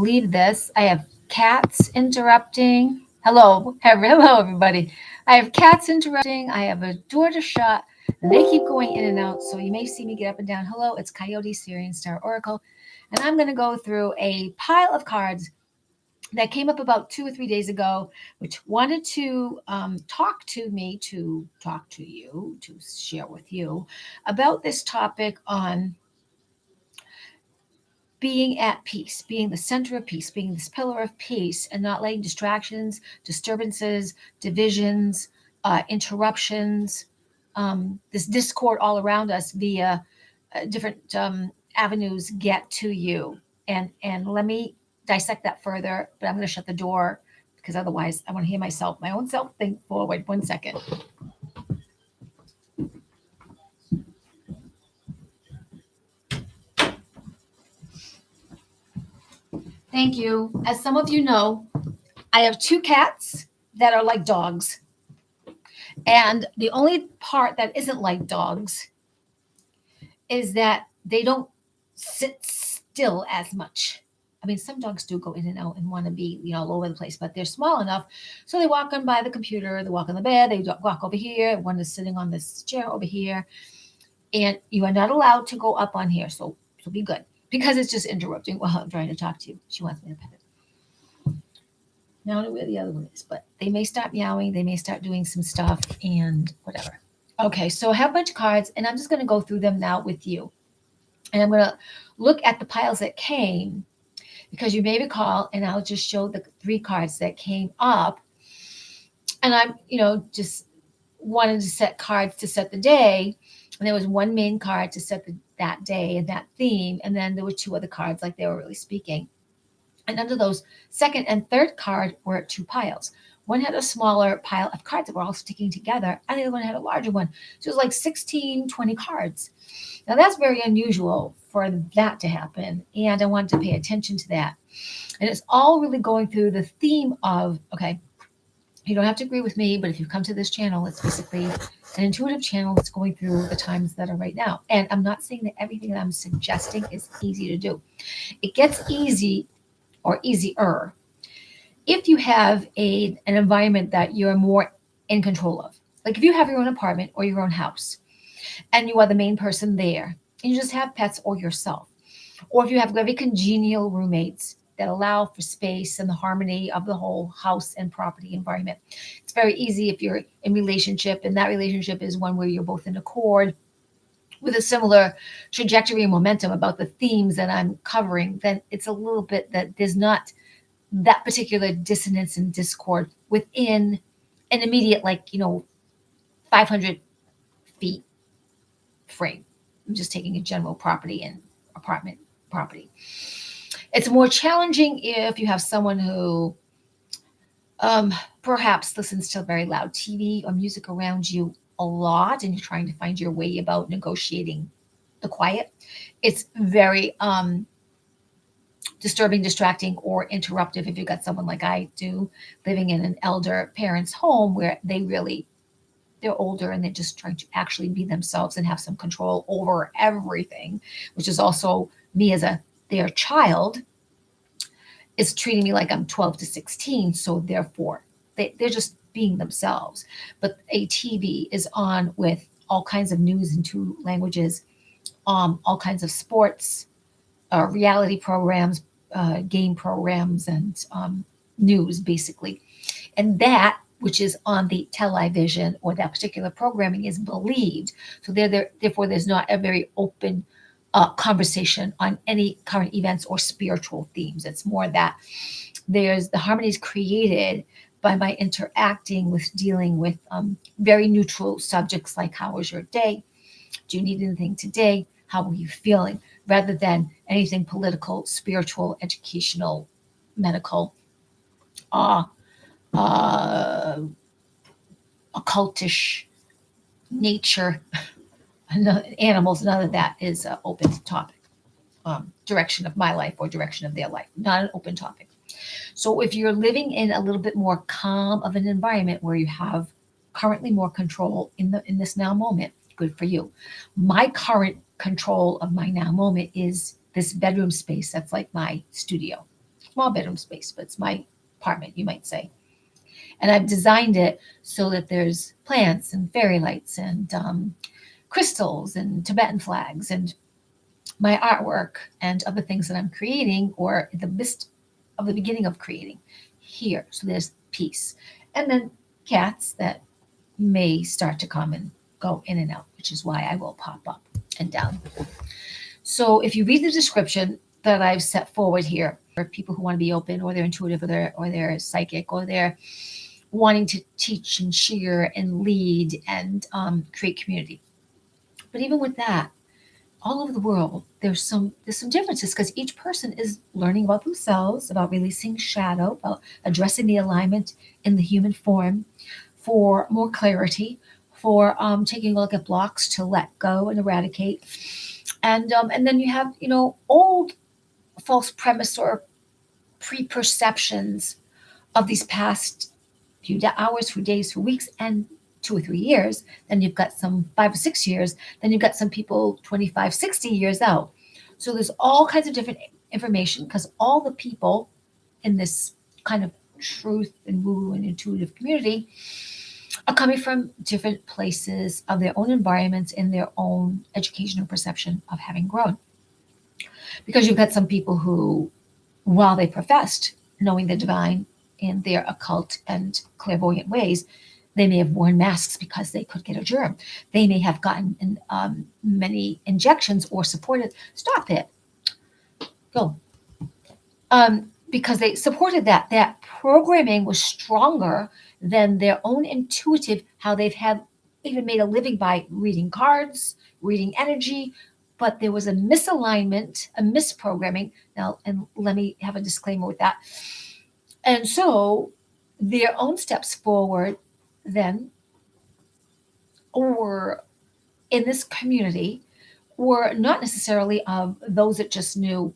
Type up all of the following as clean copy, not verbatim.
believe this. I have cats interrupting. Hello, everybody. I have cats interrupting. I have a door to shut, and they keep going in and out. So you may see me get up and down. Hello, it's Coyote Syrian Star Oracle, and I'm going to go through a pile of cards that came up about 2 or 3 days ago, which wanted to talk to me, to talk to you, to share with you about this topic on being at peace, being the center of peace, being this pillar of peace, and not letting distractions, disturbances, divisions, interruptions, this discord all around us via different avenues get to you. And let me dissect that further, but I'm going to shut the door because otherwise I want to hear myself, my own self think forward. 1 second. Thank you. As some of you know, I have two cats that are like dogs. And the only part that isn't like dogs is that they don't sit still as much. I mean, some dogs do go in and out and want to be, all over the place, but they're small enough. So they walk on by the computer, they walk on the bed, they walk over here. One is sitting on this chair over here. And you are not allowed to go up on here. So be good because it's just interrupting while I'm trying to talk to you. She wants me to pet it. Now I don't know where the other one is, but they may start meowing. They may start doing some stuff and whatever. Okay, so I have a bunch of cards, and I'm just going to go through them now with you. And I'm going to look at the piles that came, because you may recall, and I'll just show the 3 cards that came up. And I'm, just wanted to set cards to set the day. And there was one main card to set that day and that theme. And then there were 2 other cards, like they were really speaking. And under those second and third card were 2 piles. One had a smaller pile of cards that were all sticking together, and the other one had a larger one. So it was like 16, 20 cards. Now that's very unusual for that to happen, and I wanted to pay attention to that. And it's all really going through the theme of, okay, you don't have to agree with me, but if you come to this channel, it's basically an intuitive channel that's going through the times that are right now. And I'm not saying that everything that I'm suggesting is easy to do. It gets easy or easier if you have an environment that you're more in control of. Like if you have your own apartment or your own house and you are the main person there and you just have pets or yourself, or if you have very congenial roommates that allow for space and the harmony of the whole house and property environment. It's very easy if you're in relationship and that relationship is one where you're both in accord with a similar trajectory and momentum about the themes that I'm covering, then it's a little bit that there's not that particular dissonance and discord within an immediate, 500 feet frame. I'm just taking a general property and apartment property. It's more challenging if you have someone who perhaps listens to very loud TV or music around you a lot and you're trying to find your way about negotiating the quiet. It's very disturbing, distracting, or interruptive if you've got someone like I do living in an elder parent's home where they're older and they're just trying to actually be themselves and have some control over everything, which is also me as their child is treating me like I'm 12 to 16. So therefore they're just being themselves. But a TV is on with all kinds of news in 2 languages, all kinds of sports, reality programs, game programs, and news, basically. And that, which is on the television or that particular programming, is believed. So therefore, there's not a very open conversation on any current events or spiritual themes. It's more that there's the harmonies created by my interacting with dealing with very neutral subjects like how was your day? Do you need anything today? How are you feeling? Rather than anything political, spiritual, educational, medical, occultish, nature, animals. None of that is an open topic. Direction of my life or direction of their life, not an open topic. So if you're living in a little bit more calm of an environment where you have currently more control in this now moment, good for you. My current control of my now moment is this bedroom space that's like my studio. small bedroom space, but it's my apartment, you might say. And I've designed it so that there's plants and fairy lights and crystals and Tibetan flags and my artwork and other things that I'm creating or in the midst of the beginning of creating here. So there's peace. And then cats that may start to come and go in and out, which is why I will pop up and down. So if you read the description that I've set forward here for people who want to be open or they're intuitive or they're psychic or they're wanting to teach and share and lead and create community. But even with that, all over the world, there's some differences because each person is learning about themselves, about releasing shadow, about addressing the alignment in the human form for more clarity, for taking a look at blocks to let go and eradicate. And then you have, old false premise or preperceptions of these past few hours, few days, few weeks, and 2 or 3 years. Then you've got some 5 or 6 years. Then you've got some people 25, 60 years out. So there's all kinds of different information because all the people in this kind of truth and woo and intuitive community are coming from different places of their own environments in their own educational perception of having grown. Because you've got some people who, while they professed knowing the divine in their occult and clairvoyant ways, they may have worn masks because they could get a germ. They may have gotten many injections or supported. Stop it. Go. Because they supported that. That programming was stronger than their own intuitive, how they've had even made a living by reading cards, reading energy, but there was a misalignment, a misprogramming. Now, and let me have a disclaimer with that. And so their own steps forward then, or in this community, were not necessarily of those that just knew,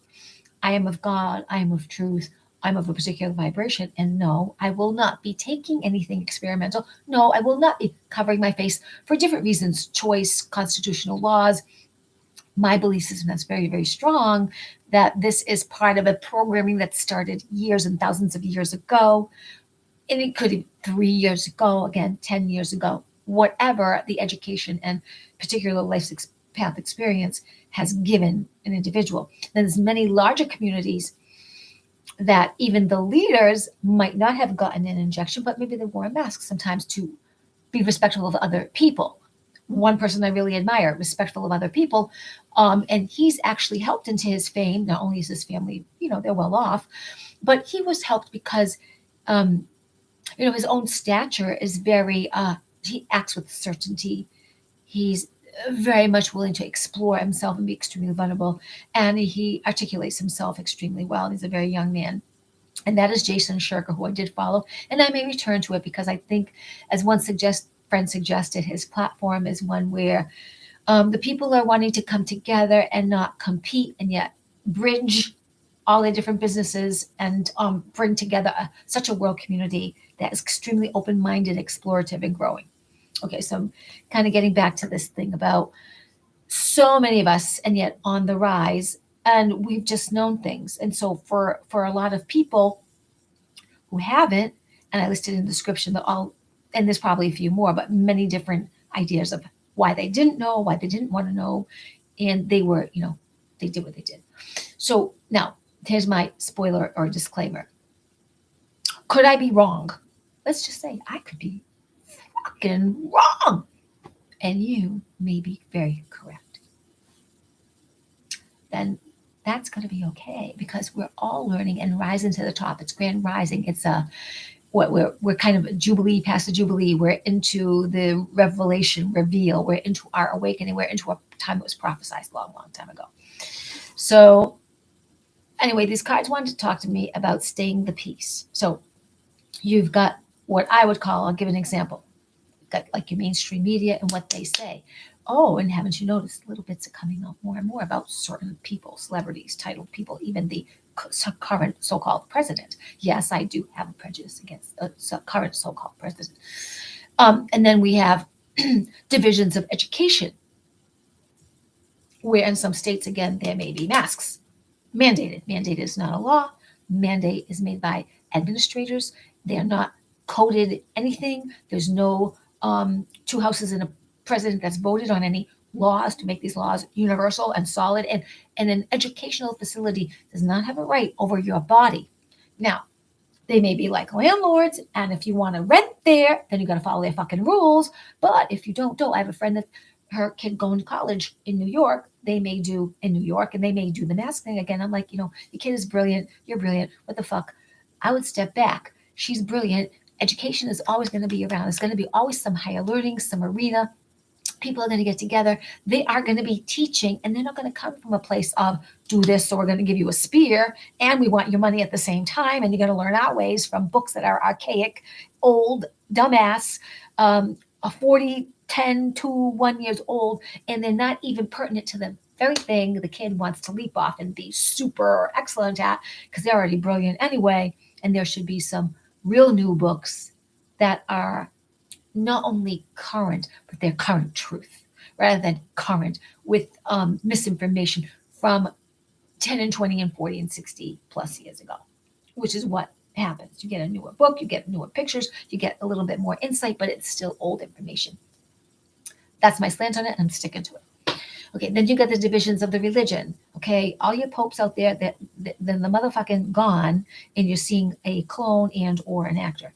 I am of God, I am of truth, I'm of a particular vibration. And no, I will not be taking anything experimental. No, I will not be covering my face for different reasons, choice, constitutional laws. My belief system that's very, very strong that this is part of a programming that started years and thousands of years ago. And it could be 3 years ago, again, 10 years ago, whatever the education and particular life path experience has given an individual. There's many larger communities that even the leaders might not have gotten an injection, but maybe they wore a mask sometimes to be respectful of other people. One person I really admire, respectful of other people, and he's actually helped into his fame. Not only is his family, they're well off, but he was helped because, his own stature is very, he acts with certainty. He's very much willing to explore himself and be extremely vulnerable. And he articulates himself extremely well. He's a very young man. And that is Jason Shirker, who I did follow. And I may return to it because I think, as one friend suggested, his platform is one where the people are wanting to come together and not compete and yet bridge all the different businesses and bring together such a world community that is extremely open-minded, explorative, and growing. Okay, so I'm kind of getting back to this thing about so many of us and yet on the rise, and we've just known things. And so for a lot of people who haven't, and I listed in the description that and there's probably a few more, but many different ideas of why they didn't know, why they didn't want to know, and they were, they did what they did. So now here's my spoiler or disclaimer. Could I be wrong? Let's just say I could be fucking wrong. And you may be very correct. Then that's going to be okay because we're all learning and rising to the top. It's grand rising. It's we're kind of a jubilee past the jubilee. We're into the revelation, reveal. We're into our awakening. We're into a time that was prophesized a long, long time ago. So anyway, these cards wanted to talk to me about staying the peace. So you've got what I would call, I'll give an example. You've got like your mainstream media and what they say. Oh, and haven't you noticed little bits are coming out more and more about certain people, celebrities, titled people, even the current so-called president. Yes, I do have a prejudice against the current so-called president. And then we have divisions of education, where in some states, again, there may be masks mandated. Mandated is not a law, mandate is made by administrators. They are not coded anything. There's no two houses and a president that's voted on any laws to make these laws universal and solid. And an educational facility does not have a right over your body. Now, they may be like landlords, and if you want to rent there, then you got to follow their fucking rules. But if you don't. I have a friend that her kid going to college in New York. They may do in New York, and they may do the mask thing again. I'm like, your kid is brilliant. You're brilliant. What the fuck? I would step back. She's brilliant. Education is always going to be around. It's going to be always some higher learning, some arena. People are going to get together. They are going to be teaching, and they're not going to come from a place of do this, so we're going to give you a spear, and we want your money at the same time, and you're going to learn our ways from books that are archaic, old, dumbass, a 40, 10 to 1 years old, and they're not even pertinent to the very thing the kid wants to leap off and be super excellent at because they're already brilliant anyway. And there should be some real new books that are not only current, but they're current truth rather than current with misinformation from 10 and 20 and 40 and 60 plus years ago, which is what happens. You get a newer book, you get newer pictures, you get a little bit more insight, but it's still old information. That's my slant on it, and I'm sticking to it. Okay, then you get the divisions of the religion. Okay, all your popes out there, then the motherfucking gone, and you're seeing a clone and or an actor.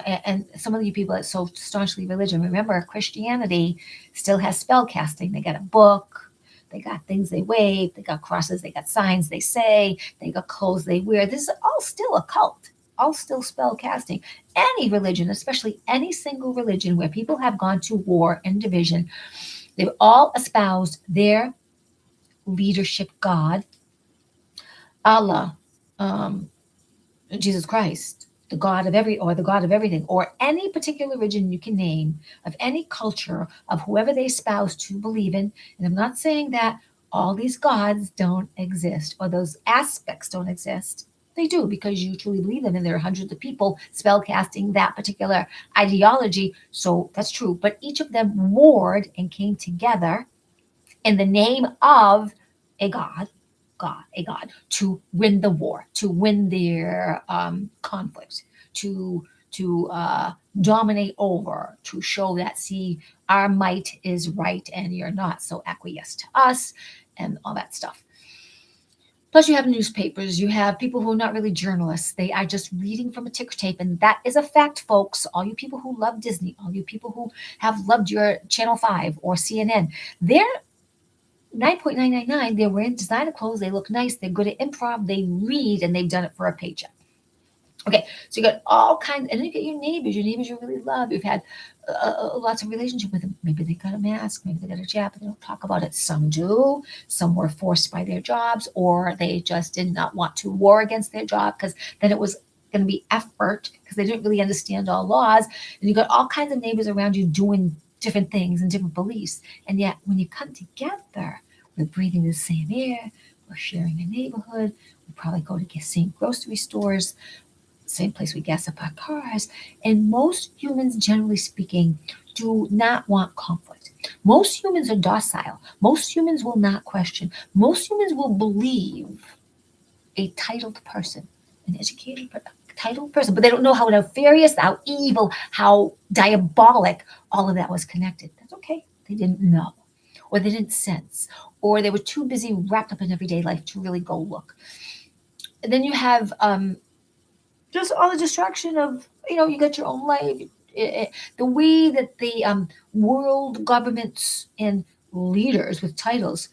And some of you people that so staunchly religion, remember Christianity still has spell casting. They got a book, they got things they wave, they got crosses, they got signs they say, they got clothes they wear. This is all still a cult, all still spell casting. Any religion, especially any single religion where people have gone to war and division, they've all espoused their leadership God, Allah, Jesus Christ, the God of the God of everything, or any particular religion you can name of any culture of whoever they espouse to believe in. And I'm not saying that all these gods don't exist or those aspects don't exist. They do, because you truly believe them, and there are hundreds of people spell casting that particular ideology. So that's true. But each of them warred and came together in the name of a god, to win the war, to win their conflict, to dominate over, to show that, see, our might is right and you're not, so acquiesce to us, and all that stuff. Plus, you have newspapers. You have people who are not really journalists. They are just reading from a ticker tape. And that is a fact, folks. All you people who love Disney, all you people who have loved your Channel 5 or CNN, they're 9.999. They're wearing designer clothes. They look nice. They're good at improv. They read, and they've done it for a paycheck. Okay, so you got all kinds, and then you get your neighbors you really love. You've had lots of relationship with them. Maybe they got a mask, maybe they got a jab, but they don't talk about it. Some do. Some were forced by their jobs, or they just did not want to war against their job because then it was going to be effort because they didn't really understand all laws. And you got all kinds of neighbors around you doing different things and different beliefs. And yet, when you come together, we're breathing the same air, we're sharing a neighborhood, we probably go to the same grocery stores, same place we gas up our cars. And most humans, generally speaking, do not want conflict. Most humans are docile. Most humans will not question. Most humans will believe a titled person, an educated titled person, but they don't know how nefarious, how evil, how diabolic all of that was connected. That's okay. They didn't know, or they didn't sense, or they were too busy wrapped up in everyday life to really go look. And then you have just all the distraction of, you got your own life. The way that the world governments and leaders with titles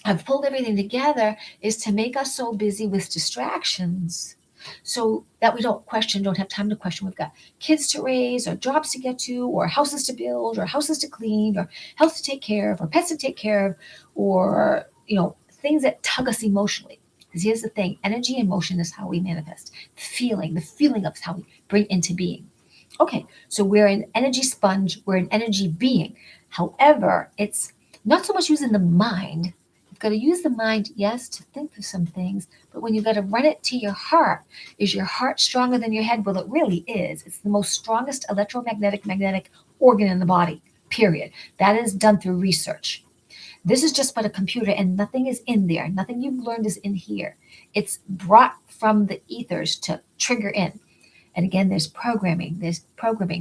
have pulled everything together is to make us so busy with distractions so that we don't have time to question. We've got kids to raise, or jobs to get to, or houses to build, or houses to clean, or health to take care of, or pets to take care of, or, things that tug us emotionally. Because here's the thing, energy and motion is how we manifest. The feeling of how we bring into being. Okay, so we're an energy sponge, we're an energy being. However, it's not so much using the mind. You've got to use the mind, yes, to think of some things, but when you've got to run it to your heart, is your heart stronger than your head? Well, it really is. It's the most strongest magnetic organ in the body, period. That is done through research. This is just but a computer, and nothing is in there. Nothing you've learned is in here. It's brought from the ethers to trigger in. And again, there's programming,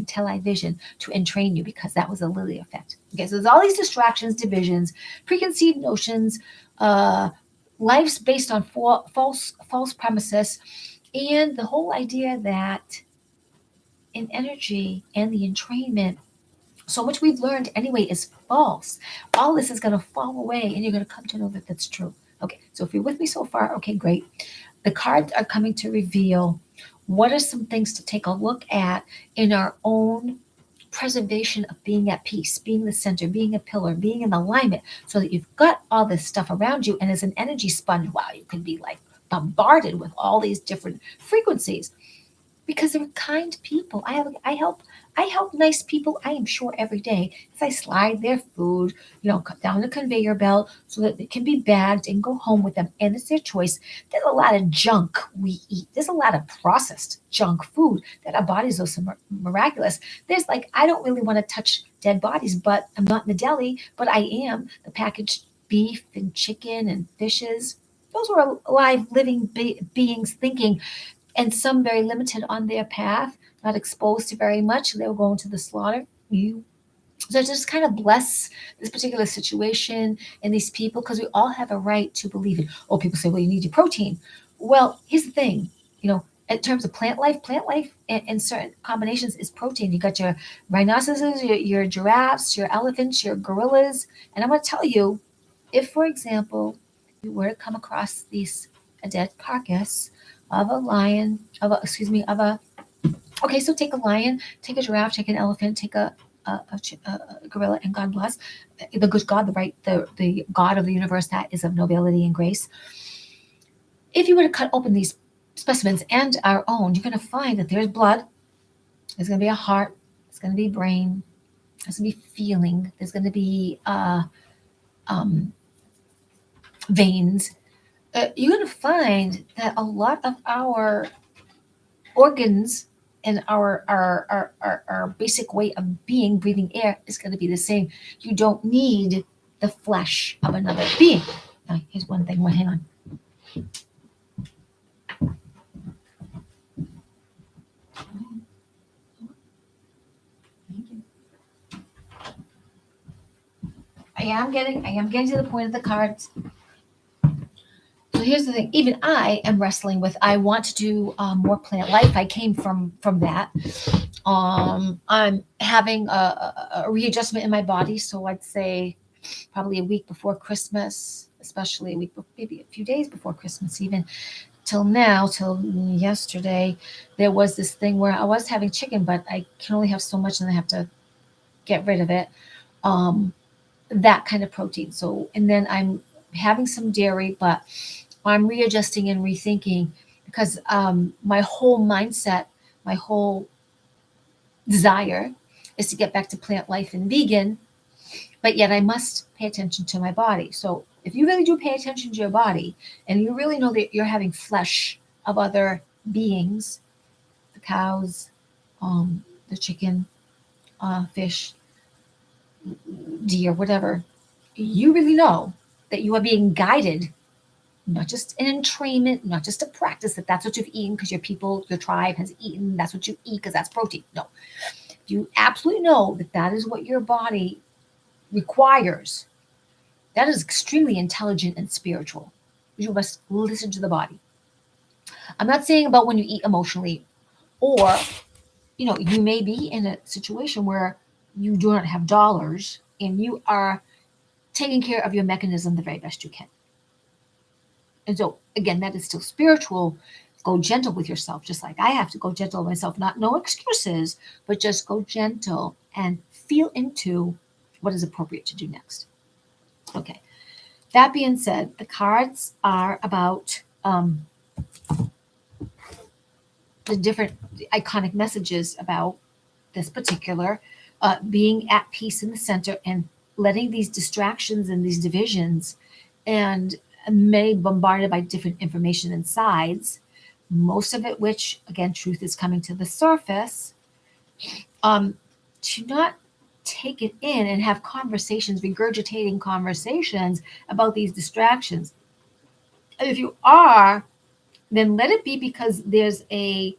television to entrain you, because that was a Lily effect. Okay, so there's all these distractions, divisions, preconceived notions, uh, lives based on false premises, and the whole idea that in energy and the entrainment, so much we've learned anyway is false. All this is going to fall away, and you're going to come to know that that's true. Okay, so if you're with me so far, okay, great. The cards are coming to reveal what are some things to take a look at in our own preservation of being at peace, being the center, being a pillar, being in alignment, so that you've got all this stuff around you. And as an energy sponge, wow, you can be like bombarded with all these different frequencies, because they're kind people. I help nice people, I am sure, every day, as I slide their food, down the conveyor belt so that it can be bagged and go home with them. And it's their choice. There's a lot of junk we eat. There's a lot of processed junk food that our bodies are so miraculous. There's like, I don't really want to touch dead bodies, but I'm not in the deli, but I am the packaged beef and chicken and fishes. Those were alive, living beings thinking, and some very limited on their path, not exposed to very much. They were going to the slaughter. You so just kind of bless this particular situation and these people, because we all have a right to believe it. Oh, people say, well, you need your protein. Well, here's the thing, in terms of plant life in certain combinations is protein. You got your rhinoceroses, your giraffes, your elephants, your gorillas. And I'm going to tell you, if, for example, you were to come across a dead carcass of a lion, of a, okay, so take a lion, take a giraffe, take an elephant, take a gorilla, and God bless the good God, the God of the universe that is of nobility and grace. If you were to cut open these specimens and our own, you're going to find that there's blood, there's going to be a heart, there's going to be brain, there's going to be feeling, there's going to be um, veins. You're going to find that a lot of our organs and our basic way of being, breathing air, is going to be the same. You don't need the flesh of another being. Now, here's one thing. Hang on. I am getting to the point of the cards. So here's the thing. Even I am wrestling with. I want to do more plant life. I came from that. I'm having a readjustment in my body. So I'd say probably a week before Christmas, especially a week, maybe a few days before Christmas, even till now, till yesterday, there was this thing where I was having chicken, but I can only have so much, and I have to get rid of it. Um, that kind of protein. So, and then I'm having some dairy, but I'm readjusting and rethinking, because my whole mindset, my whole desire is to get back to plant life and vegan, but yet I must pay attention to my body. So if you really do pay attention to your body, and you really know that you're having flesh of other beings, the cows, the chicken, fish, deer, whatever, you really know that you are being guided, not just an entrainment, not just a practice that that's what you've eaten because your people, your tribe has eaten, that's what you eat because that's protein. No, you absolutely know that that is what your body requires. That is extremely intelligent and spiritual. You must listen to the body. I'm not saying about when you eat emotionally, or you may be in a situation where you do not have dollars and you are taking care of your mechanism the very best you can. And so, again, that is still spiritual. Go gentle with yourself, just like I have to go gentle with myself. Not no excuses, but just go gentle and feel into what is appropriate to do next. Okay. That being said, the cards are about the different iconic messages about this particular being at peace in the center, and letting these distractions and these divisions and many bombarded by different information and sides, most of it which, again, truth is coming to the surface, to not take it in and have conversations, regurgitating conversations about these distractions. And if you are, then let it be because there's a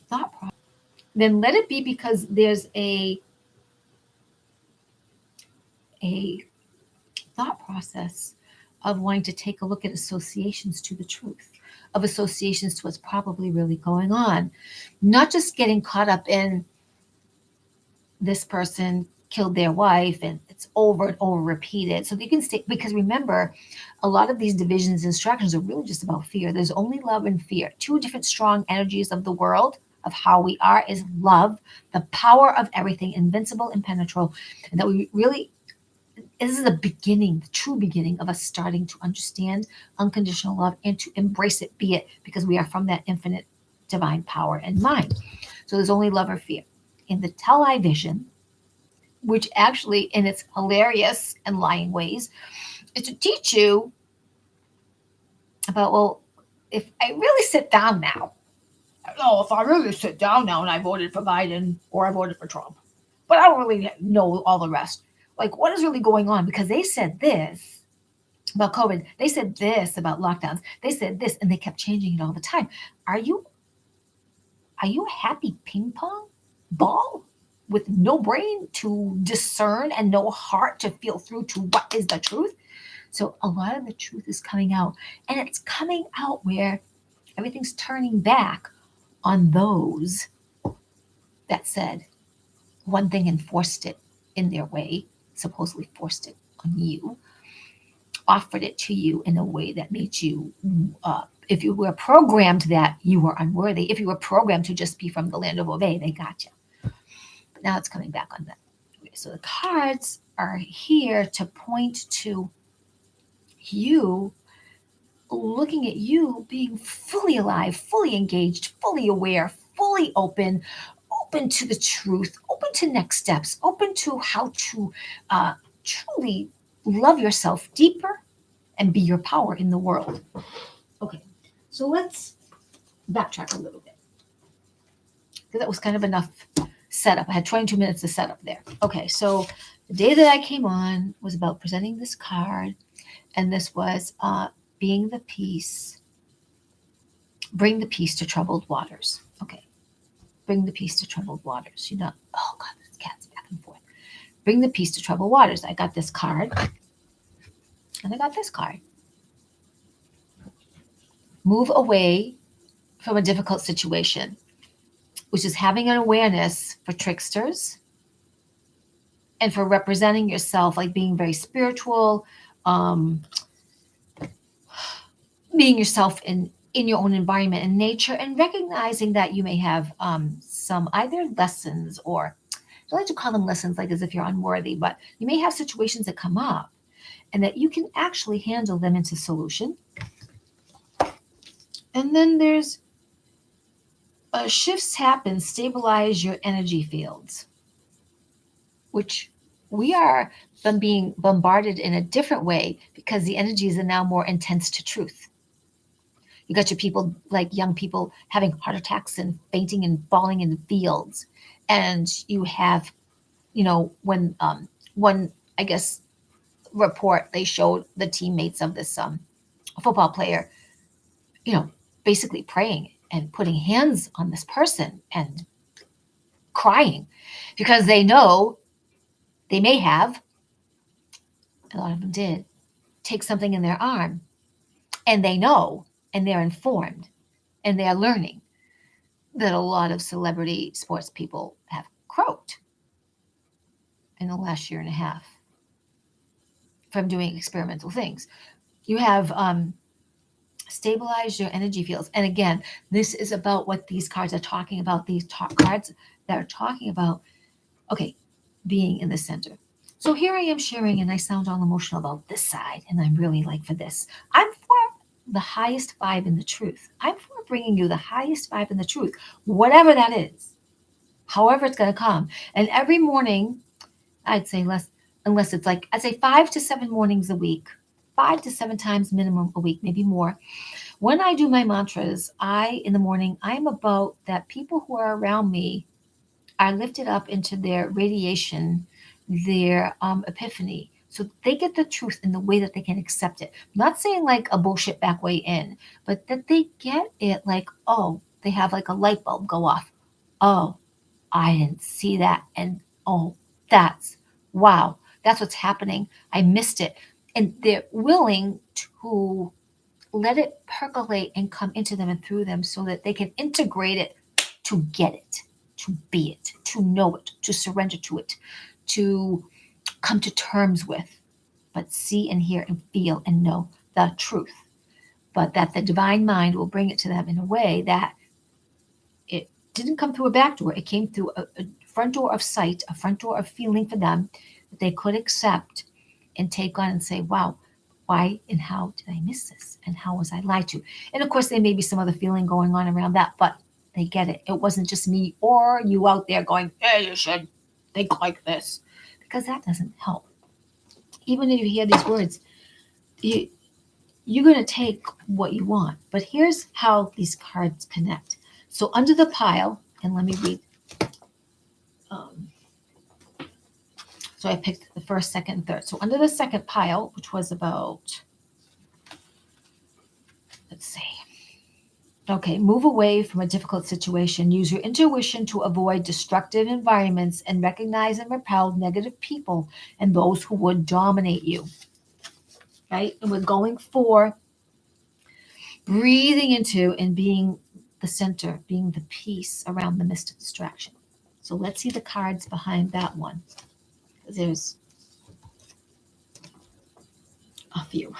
thought process. Then let it be because there's a thought process of wanting to take a look at associations to the truth, of associations to what's probably really going on. Not just getting caught up in this person killed their wife and it's over and over repeated. So you can stay, because remember, a lot of these divisions and instructions are really just about fear. There's only love and fear. Two different strong energies of the world, of how we are, is love, the power of everything, invincible, impenetrable, and that we really, this is the beginning, the true beginning of us starting to understand unconditional love and to embrace it, be it, because we are from that infinite divine power and mind. So there's only love or fear. In the television, which actually in its hilarious and lying ways is to teach you about, well, if I really sit down now, no, if I really sit down now and I voted for Biden or I voted for Trump, but I don't really know all the rest. Like, what is really going on? Because they said this about COVID, they said this about lockdowns, they said this, and they kept changing it all the time. Are you a happy ping pong ball with no brain to discern and no heart to feel through to what is the truth? So a lot of the truth is coming out, and it's coming out where everything's turning back on those that said one thing and forced it in their way, supposedly forced it on you, offered it to you in a way that made you, if you were programmed that you were unworthy, if you were programmed to just be from the land of Obey, they got you. But now it's coming back on that. Okay, so the cards are here to point to you, looking at you being fully alive, fully engaged, fully aware, fully open to the truth, open to next steps, open to how to truly love yourself deeper and be your power in the world. Okay, so let's backtrack a little bit, because that was kind of enough setup. I had 22 minutes to set up there. Okay, so the day that I came on was about presenting this card, and this was being the peace, bring the peace to troubled waters. Okay, bring the peace to troubled waters. You know, oh God, this cat's back and forth. Bring the peace to troubled waters. I got this card, and I got this card. Move away from a difficult situation, which is having an awareness for tricksters and for representing yourself, like being very spiritual, being yourself in your own environment and nature, and recognizing that you may have some either lessons, or I like to call them lessons, like as if you're unworthy, but you may have situations that come up and that you can actually handle them into solution. And then there's shifts happen, stabilize your energy fields, which we are being bombarded in a different way because the energies are now more intense to truth. You got your people, like young people, having heart attacks and fainting and falling in the fields. And you have, when one, I guess, report, they showed the teammates of this football player, basically praying and putting hands on this person and crying because they know they may have, a lot of them did, take something in their arm, and they know, and they're informed, and they're learning that a lot of celebrity sports people have croaked in the last year and a half from doing experimental things. You have stabilized your energy fields. And again, this is about what these cards are talking about. These cards that are talking about, okay, being in the center. So here I am sharing, and I sound all emotional about this side, and I'm really like for this. I'm for the highest vibe in the truth. I'm for bringing you the highest vibe in the truth, whatever that is, however it's going to come. And every morning, I'd say less, unless it's like, I'd say 5 to 7 mornings a week, 5 to 7 times minimum a week, maybe more, When I do my mantras, in the morning, I'm about that people who are around me are lifted up into their radiation, their epiphany. So they get the truth in the way that they can accept it. I'm not saying like a bullshit back way in, but that they get it like, oh, they have like a light bulb go off. Oh, I didn't see that. And oh, that's wow, that's what's happening. I missed it. And they're willing to let it percolate and come into them and through them so that they can integrate it to get it, to be it, to know it, to surrender to it, to come to terms with, but see and hear and feel and know the truth. But that the divine mind will bring it to them in a way that it didn't come through a back door. It came through a front door of sight, a front door of feeling for them that they could accept and take on and say, wow, why and how did I miss this? And how was I lied to? And of course, there may be some other feeling going on around that, but they get it. It wasn't just me or you out there going, hey, you should think like this, because that doesn't help. Even if you hear these words, you're going to take what you want. But here's how these cards connect. So under the pile, and let me read. So I picked the first, second, and third. So under the second pile, which was about, let's see. Okay, move away from a difficult situation. Use your intuition to avoid destructive environments and recognize and repel negative people and those who would dominate you. Right? And we're going for breathing into and being the center, being the peace around the midst of distraction. So let's see the cards behind that one. There's a few.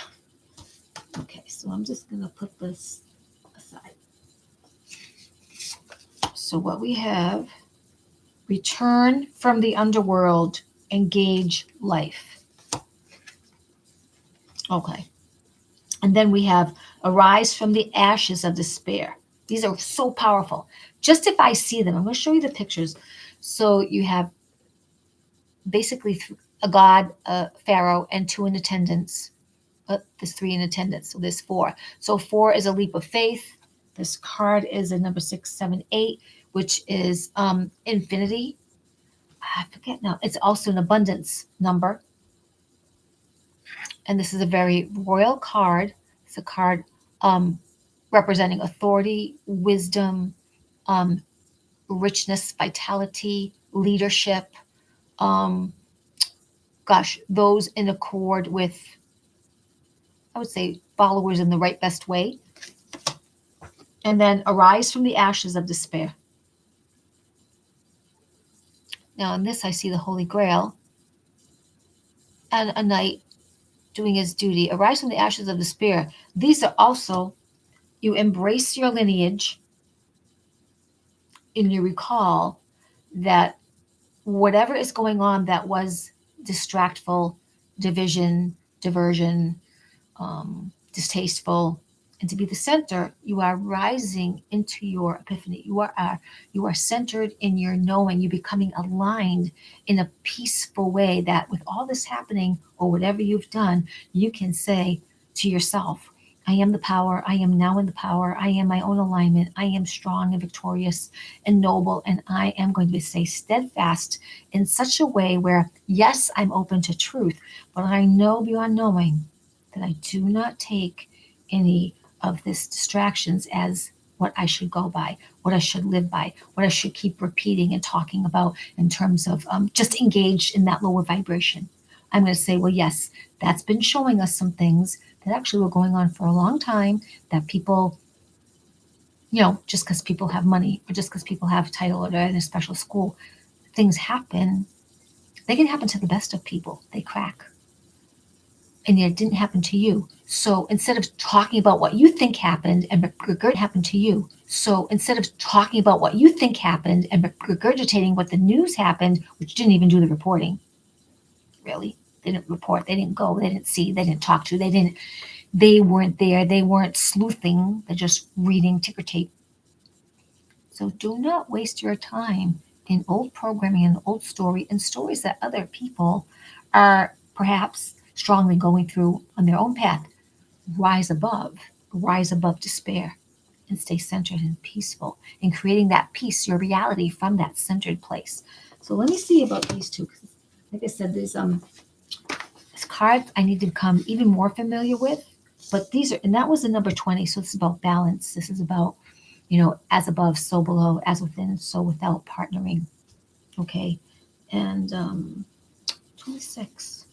Okay, so I'm just going to put this aside. So what we have, return from the underworld, engage life. Okay. And then we have arise from the ashes of despair. These are so powerful. Just if I see them, I'm going to show you the pictures. So you have basically a god, a pharaoh, and two in attendance. There's three in attendance, so there's four. So 4 is a leap of faith. This card is a number 6, 7, 8, which is infinity. I forget now. It's also an abundance number. And this is a very royal card. It's a card representing authority, wisdom, richness, vitality, leadership. Those in accord with, I would say, followers in the right best way. And then arise from the ashes of despair. Now in this I see the Holy Grail and a knight doing his duty. Arise from the ashes of despair. These are also, you embrace your lineage and you recall that whatever is going on that was distractful, division, diversion, distasteful, and to be the center, you are rising into your epiphany. You are centered in your knowing. You're becoming aligned in a peaceful way that with all this happening or whatever you've done, you can say to yourself, I am the power. I am now in the power. I am my own alignment. I am strong and victorious and noble. And I am going to stay steadfast in such a way where, yes, I'm open to truth, but I know beyond knowing that I do not take any of this distractions as what I should go by, what I should live by, what I should keep repeating and talking about in terms of just engaged in that lower vibration. I'm going to say, well, yes, that's been showing us some things that actually were going on for a long time, that people, just because people have money or just because people have a title or they're in a special school, things happen. They can happen to the best of people. They crack. And it didn't happen to you. So instead of talking about what you think happened and regurgitating happened to you, so instead of talking about what you think happened and regurgitating what the news happened, which didn't even do the reporting, really, they didn't report, they didn't go, they didn't see, they didn't talk to, they weren't there, they weren't sleuthing, they're just reading ticker tape. So do not waste your time in old programming and old story and stories that other people are perhaps strongly going through on their own path. Rise above rise above despair and stay centered and peaceful, and creating that peace, your reality from that centered place. So let me see about these two. Like I said, there's cards I need to become even more familiar with. But these are, and that was the number 20. So this is about balance. This is about, as above, so below, as within, so without, partnering. Okay. And 26.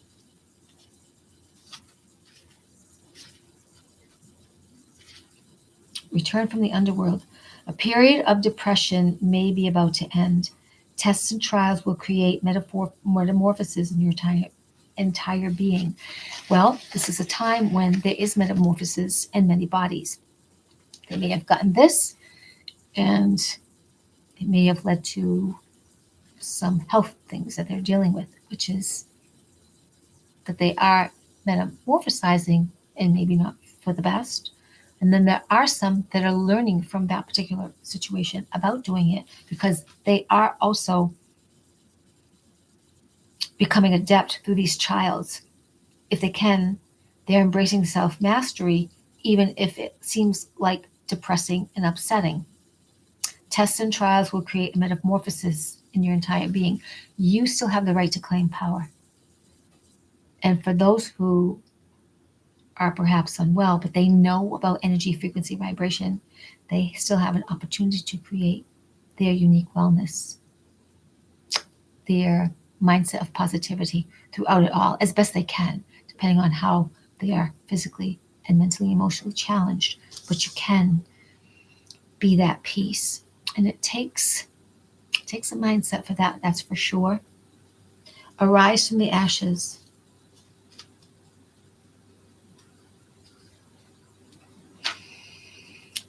Return from the underworld. A period of depression may be about to end. Tests and trials will create metamorphoses in your entire being. Well, this is a time when there is metamorphosis in many bodies. They may have gotten this, and it may have led to some health things that they're dealing with, which is that they are metamorphosizing, and maybe not for the best. And then there are some that are learning from that particular situation about doing it, because they are also becoming adept through these trials. If they can, they're embracing self mastery, even if it seems like depressing and upsetting. Tests and trials will create a metamorphosis in your entire being. You still have the right to claim power. And for those who are perhaps unwell, but they know about energy, frequency, vibration, they still have an opportunity to create their unique wellness, their mindset of positivity throughout it all as best they can, depending on how they are physically and mentally, emotionally challenged. But you can be that peace. And it takes a mindset for that, that's for sure. Arise from the ashes.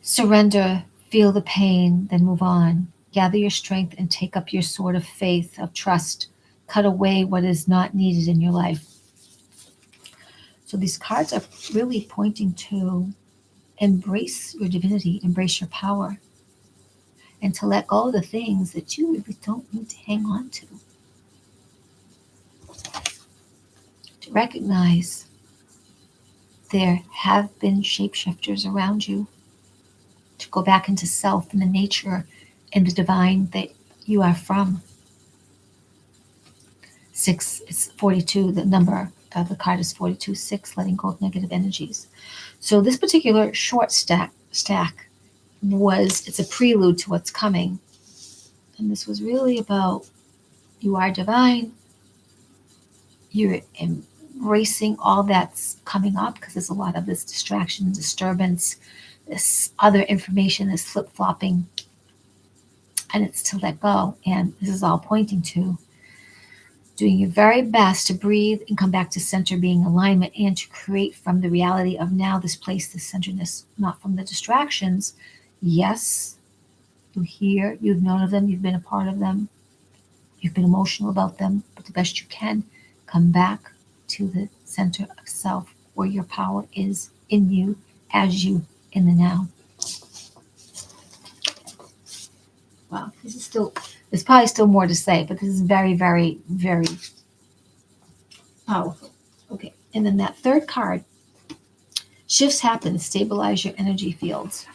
Surrender, feel the pain, then move on. Gather your strength and take up your sword of faith, of trust. Cut away what is not needed in your life. So these cards are really pointing to embrace your divinity, embrace your power, and to let go of the things that you really don't need to hang on to. To recognize there have been shapeshifters around you. To go back into self and the nature and the divine that you are from. 6 is 42. The number of the card is 42. 6, letting go of negative energies. So this particular short stack it's a prelude to what's coming. And this was really about you are divine. You're embracing all that's coming up, because there's a lot of this distraction, disturbance, this other information, this flip-flopping, and it's to let go. And this is all pointing to doing your very best to breathe and come back to center, being alignment, and to create from the reality of now, this place, this centeredness, not from the distractions. Yes, you hear, you've known of them, you've been a part of them, you've been emotional about them, but the best you can, come back to the center of self, where your power is in you, as you, in the now. Wow, there's probably still more to say, but this is very, very, very powerful. Okay, and then that third card, shifts happen, stabilize your energy fields.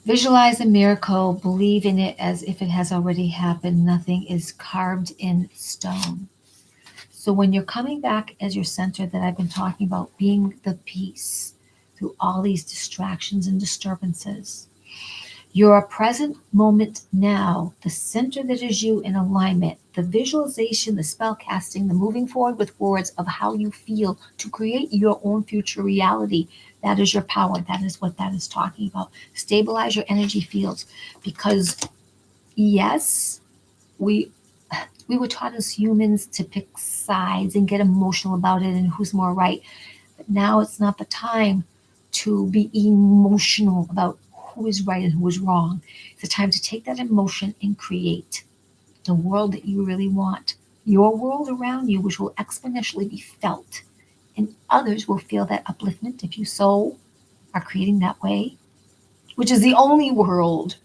Visualize a miracle, believe in it as if it has already happened. Nothing is carved in stone. So when you're coming back as your center that I've been talking about, being the peace through all these distractions and disturbances, your present moment now, the center that is you in alignment, the visualization, the spell casting, the moving forward with words of how you feel to create your own future reality. That is your power. That is what that is talking about. Stabilize your energy fields, because yes, we were taught as humans to pick sides and get emotional about it and who's more right. But now it's not the time to be emotional about who is right and who is wrong. It's a time to take that emotion and create the world that you really want. Your world around you, which will exponentially be felt. And others will feel that upliftment if you so are creating that way, which is the only world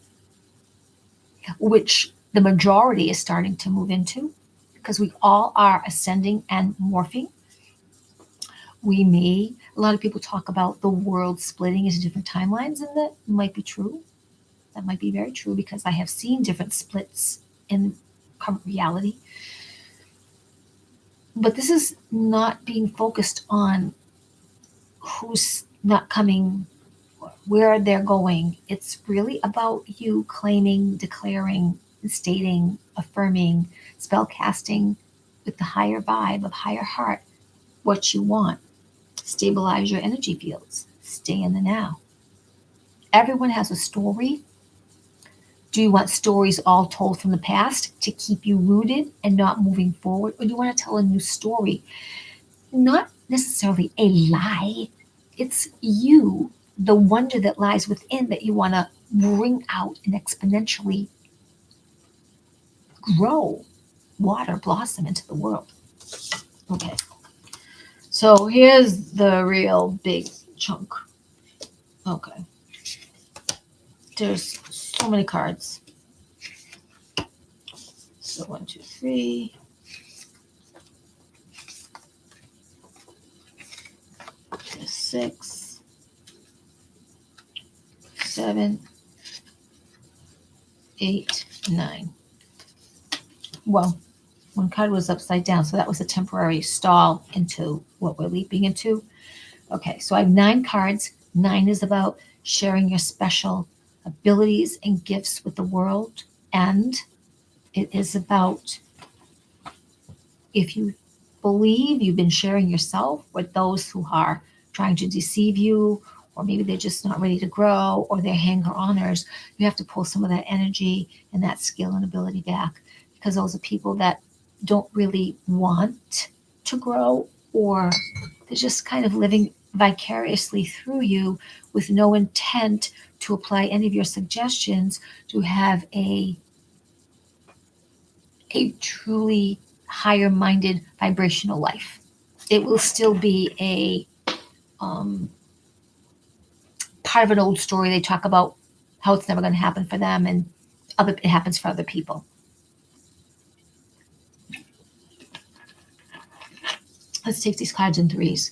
which the majority is starting to move into, because we all are ascending and morphing. A lot of people talk about the world splitting into different timelines, and that might be true. That might be very true because I have seen different splits in current reality. But this is not being focused on who's not coming, where they're going. It's really about you claiming, declaring, stating, affirming, spell casting with the higher vibe of higher heart what you want. Stabilize your energy fields. Stay in the now. Everyone has a story. Do you want stories all told from the past to keep you rooted and not moving forward? Or do you want to tell a new story? Not necessarily a lie. It's you, the wonder that lies within that you want to bring out and exponentially grow, water, blossom into the world. Okay. So here's the real big chunk. Okay. There's so many cards. So 1, 2, 3. There's 6, 7, 8, 9. Well, one card was upside down, so that was a temporary stall into what we're leaping into. Okay, so I have 9 cards. 9 is about sharing your special abilities and gifts with the world. And it is about, if you believe you've been sharing yourself with those who are trying to deceive you, or maybe they're just not ready to grow, or they're hanger-oners, you have to pull some of that energy and that skill and ability back, because those are people that don't really want to grow, or they're just kind of living vicariously through you with no intent to apply any of your suggestions to have a truly higher minded vibrational life. It will still be a part of an old story. They talk about how it's never going to happen for them, and it happens for other people. Let's take these cards in threes.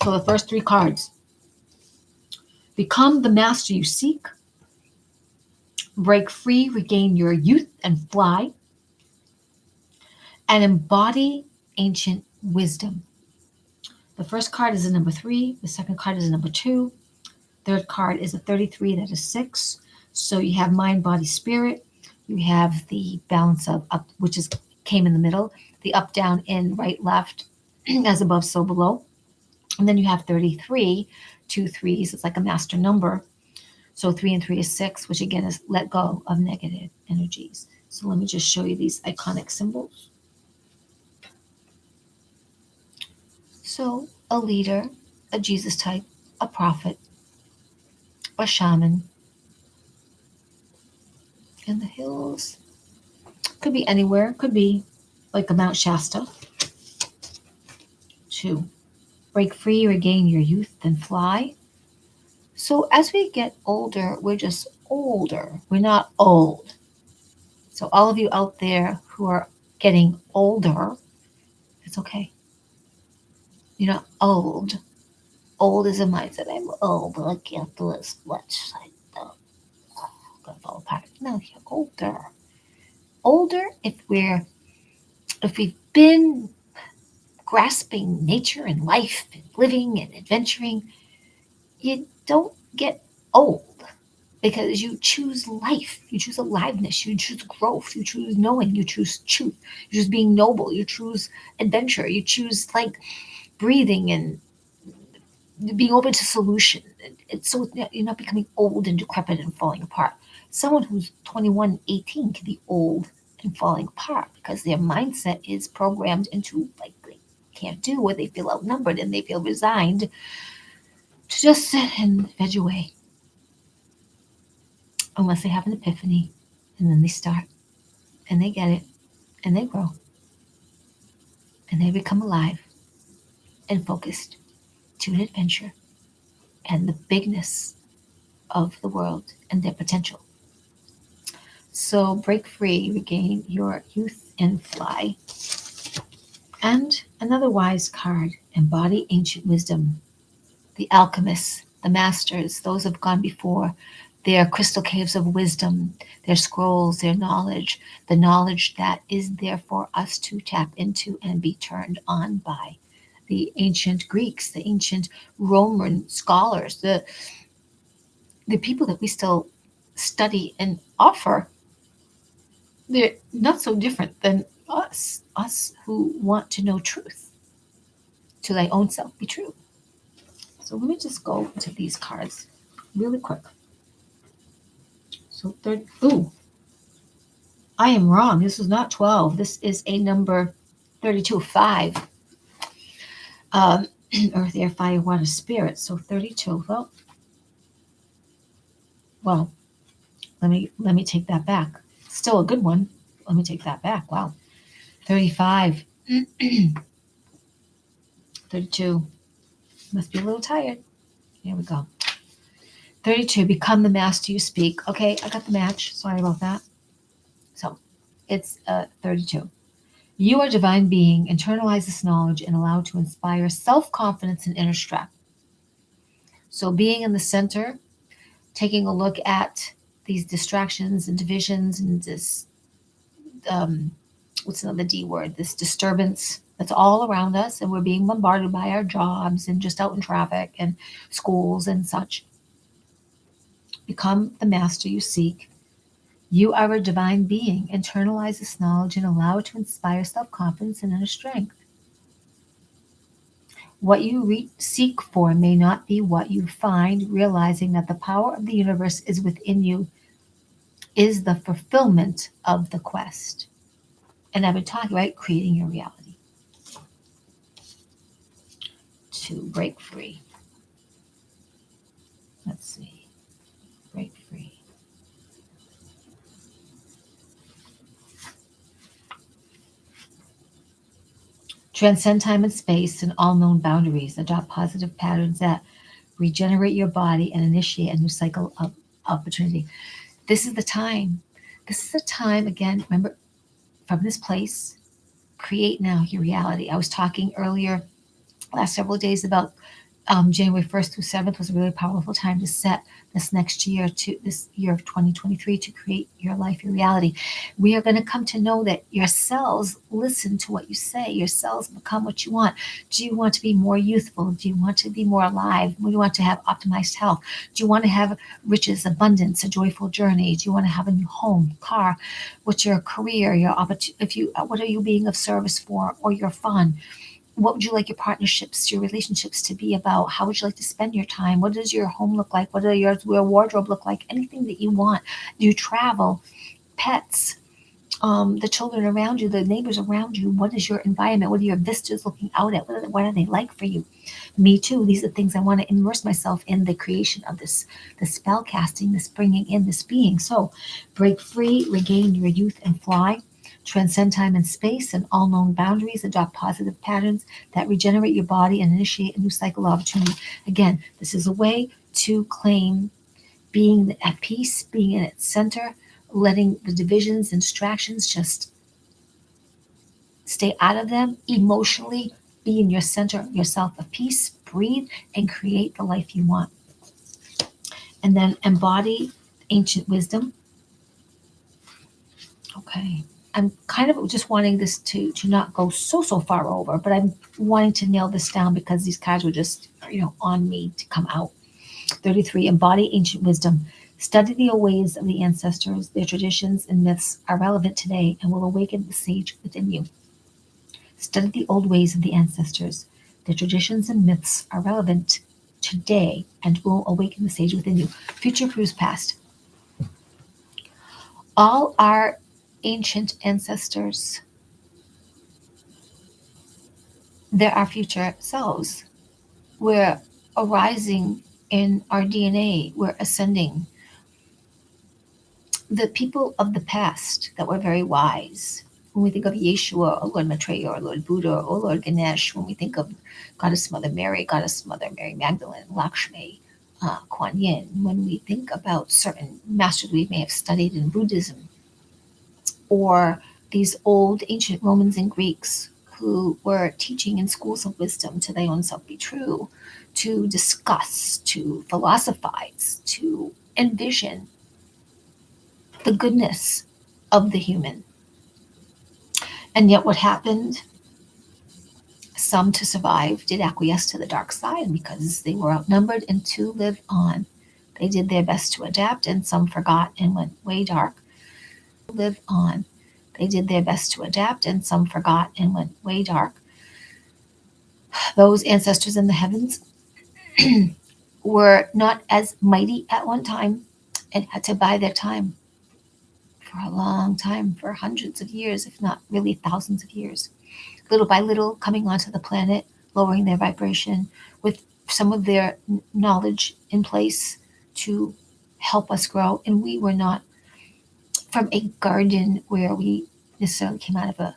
So the first 3 cards: become the master you seek, break free, regain your youth and fly, and embody ancient wisdom. The first card is a number 3. The second card is a number 2. Third card is a 33. That is 6. So you have mind, body, spirit. You have the balance of up, which came in the middle. The up, down, in, right, left, as above, so below. And then you have 33, 2 3s. It's like a master number. So 3 and 3 is 6, which again is let go of negative energies. So let me just show you these iconic symbols. So a leader, a Jesus type, a prophet, a shaman. In the hills. Could be anywhere. Could be like a Mount Shasta. 2. Break free, regain your youth, and fly. So as we get older, we're just older. We're not old. So all of you out there who are getting older, it's okay. You're not old. Old is a mindset. I'm old, but I can't do as much. I'm gonna fall apart. No, you're older. Older if we've been grasping nature and life and living and adventuring, you don't get old because you choose life, you choose aliveness, you choose growth, you choose knowing, you choose truth, you choose being noble, you choose adventure, you choose like breathing and being open to solution. So you're not becoming old and decrepit and falling apart. Someone who's 21, 18 can be old and falling apart because their mindset is programmed into like they can't do, or they feel outnumbered and they feel resigned to just sit and veg away unless they have an epiphany, and then they start and they get it and they grow and they become alive and focused to an adventure and the bigness of the world and their potential. So break free, regain your youth, and fly. And another wise card, embody ancient wisdom. The alchemists, the masters, those who have gone before, their crystal caves of wisdom, their scrolls, their knowledge, the knowledge that is there for us to tap into and be turned on by. The ancient Greeks, the ancient Roman scholars, the people that we still study and offer, they're not so different than us who want to know truth. To thy own self be true. So let me just go to these cards really quick. So third, ooh, I am wrong. This is not 12. This is a number 32, 5. Earth, air, fire, water, spirit. So 32. Well, let me take that back. Still a good one. Let me take that back. Wow. 35. 32. Must be a little tired. Here we go. 32. Become the master you speak. Okay, I got the match. Sorry about that. So it's 32. You are divine being. Internalize this knowledge and allow to inspire self-confidence and inner strength. So being in the center, taking a look at these distractions and divisions and this, what's another D word? This disturbance that's all around us, and we're being bombarded by our jobs and just out in traffic and schools and such. Become the master you seek. You are a divine being. Internalize this knowledge and allow it to inspire self-confidence and inner strength. What you seek for may not be what you find, realizing that the power of the universe is within you is the fulfillment of the quest. And I've been talking, right? Creating your reality. To break free. Let's see. Break free. Transcend time and space and all known boundaries. Adopt positive patterns that regenerate your body and initiate a new cycle of opportunity. This is the time. This is the time, again, remember, from this place, create now your reality. I was talking earlier, last several days, about January 1st through 7th was a really powerful time to set this year of 2023 to create your life, your reality. We are going to come to know that your cells listen to what you say. Your cells become what you want. Do you want to be more youthful? Do you want to be more alive? Do you want to have optimized health? Do you want to have riches, abundance, a joyful journey? Do you want to have a new home, car? What's your career, your opportunity? What are you being of service for, or your fun? What would you like your partnerships, your relationships to be about? How would you like to spend your time? What does your home look like? What does your wardrobe look like? Anything that you want. Do you travel? Pets, the children around you, the neighbors around you. What is your environment? What are your vistas looking out at? What are they like for you? Me too. These are things I want to immerse myself in the creation of this, the spell casting, this bringing in, this being. So break free, regain your youth and fly. Transcend time and space and all known boundaries. Adopt positive patterns that regenerate your body and initiate a new cycle of opportunity. Again, this is a way to claim being at peace, being in its center, letting the divisions and distractions just stay out of them emotionally. Be in your center, yourself of peace, breathe, and create the life you want. And then embody ancient wisdom. Okay. I'm kind of just wanting this to not go so far over, but I'm wanting to nail this down because these cards were just, on me to come out. 33, embody ancient wisdom. Study the ways of the ancestors. Their traditions and myths are relevant today and will awaken the sage within you. Study the old ways of the ancestors. Their traditions and myths are relevant today and will awaken the sage within you. Future proves past. All our ancient ancestors, they're our future selves. We're arising in our DNA. We're ascending. The people of the past that were very wise, when we think of Yeshua or Lord Maitreya or Lord Buddha or Lord Ganesh, when we think of Goddess Mother Mary Magdalene, Lakshmi, Kuan Yin, when we think about certain masters we may have studied in Buddhism, or these old ancient Romans and Greeks who were teaching in schools of wisdom to their own self be true, to discuss, to philosophize, to envision the goodness of the human. And yet, what happened? Some, to survive, did acquiesce to the dark side because they were outnumbered, and to live on, they did their best to adapt, and some forgot and went way dark. Live on. They did their best to adapt, and some forgot and went way dark. Those ancestors in the heavens were not as mighty at one time and had to buy their time for a long time, for hundreds of years, if not really thousands of years. Little by little, coming onto the planet, lowering their vibration with some of their knowledge in place to help us grow. And we were not from a garden where we necessarily came out of a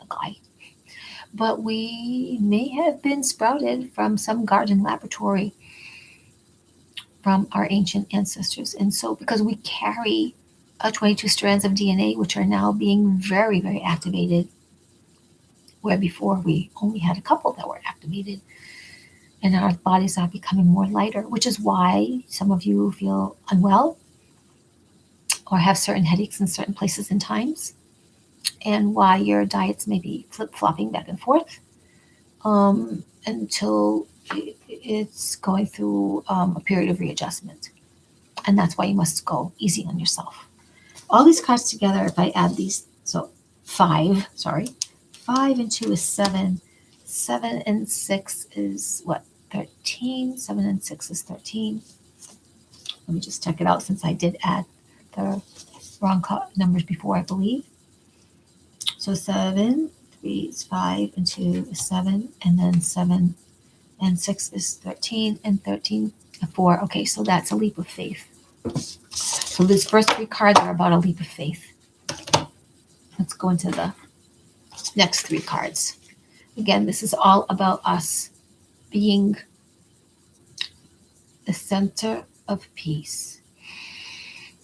guy, but we may have been sprouted from some garden laboratory from our ancient ancestors. And so, because we carry 22 strands of DNA, which are now being very, very activated, where before we only had a couple that were activated, and our bodies are becoming more lighter, which is why some of you feel unwell or have certain headaches in certain places and times, and why your diets may be flip-flopping back and forth until it's going through a period of readjustment. And that's why you must go easy on yourself. All these cards together, if I add these, so 5 and 2 is 7. 7 and 6 is what? 13. 7 and 6 is 13. Let me just check it out since I did add the wrong numbers before, I believe. So 7, 3 is 5, and 2 is 7, and then 7 and 6 is 13, and 13 is 4. Okay, so that's a leap of faith. So these first 3 cards are about a leap of faith. Let's go into the next 3 cards. Again, this is all about us being the center of peace.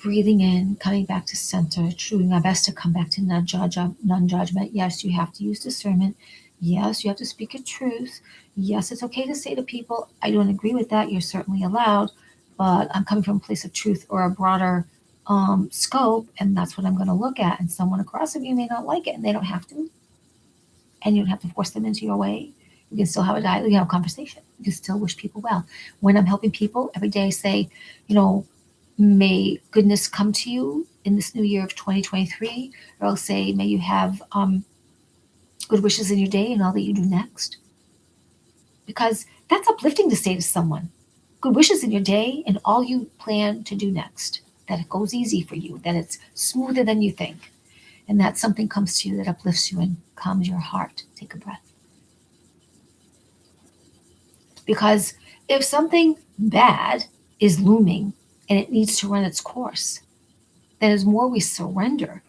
Breathing in, coming back to center, doing our best to come back to non-judgment. Yes, you have to use discernment. Yes, you have to speak your truth. Yes, it's okay to say to people, I don't agree with that. You're certainly allowed, but I'm coming from a place of truth or a broader scope, and that's what I'm going to look at. And someone across from you may not like it, and they don't have to. And you don't have to force them into your way. You can still have a dialogue, you have a conversation. You can still wish people well. When I'm helping people, every day I say, may goodness come to you in this new year of 2023. Or I'll say, may you have good wishes in your day and all that you do next. Because that's uplifting to say to someone, good wishes in your day and all you plan to do next. That it goes easy for you, that it's smoother than you think. And that something comes to you that uplifts you and calms your heart. Take a breath. Because if something bad is looming and it needs to run its course, then as more we surrender,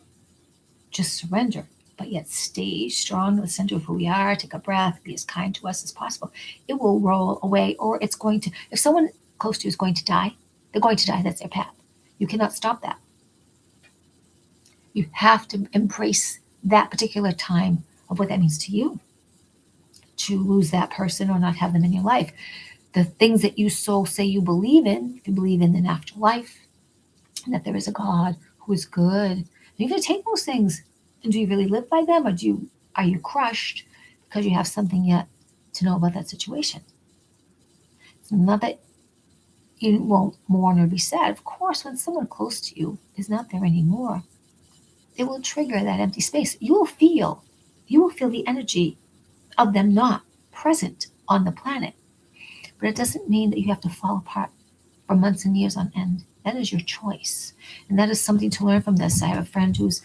just surrender, but yet stay strong in the center of who we are, take a breath, be as kind to us as possible, it will roll away. Or it's going to, if someone close to you is going to die, they're going to die. That's their path. You cannot stop that. You have to embrace that particular time of what that means to you, to lose that person or not have them in your life. The things that you so say you believe in, if you believe in an afterlife, and that there is a God who is good, you're going to take those things. And do you really live by them, or are you crushed because you have something yet to know about that situation? It's not that you won't mourn or be sad. Of course, when someone close to you is not there anymore, it will trigger that empty space. You will feel the energy of them not present on the planet. But it doesn't mean that you have to fall apart for months and years on end. That is your choice. And that is something to learn from this. I have a friend who's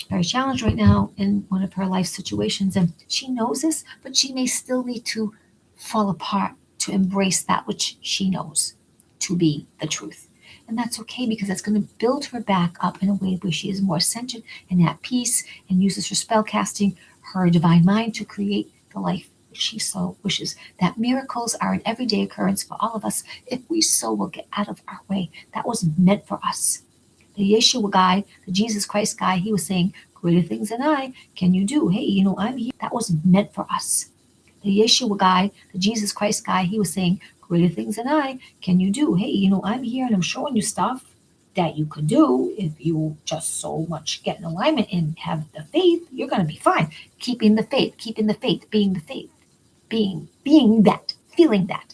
very challenged right now in one of her life situations, and she knows this, but she may still need to fall apart to embrace that which she knows to be the truth. And that's okay, because that's going to build her back up in a way where she is more centered and at peace, and uses her spell casting, her divine mind, to create the life she so wishes. That miracles are an everyday occurrence for all of us if we so will get out of our way. That was meant for us. The Yeshua guy, the Jesus Christ guy, he was saying, greater things than I can you do. Hey, I'm here. That was meant for us. The Yeshua guy, the Jesus Christ guy, he was saying, greater things than I can you do. Hey, I'm here and I'm showing you stuff that you could do if you just so much get in alignment and have the faith. You're going to be fine. Keeping the faith, being the faith, being that, feeling that.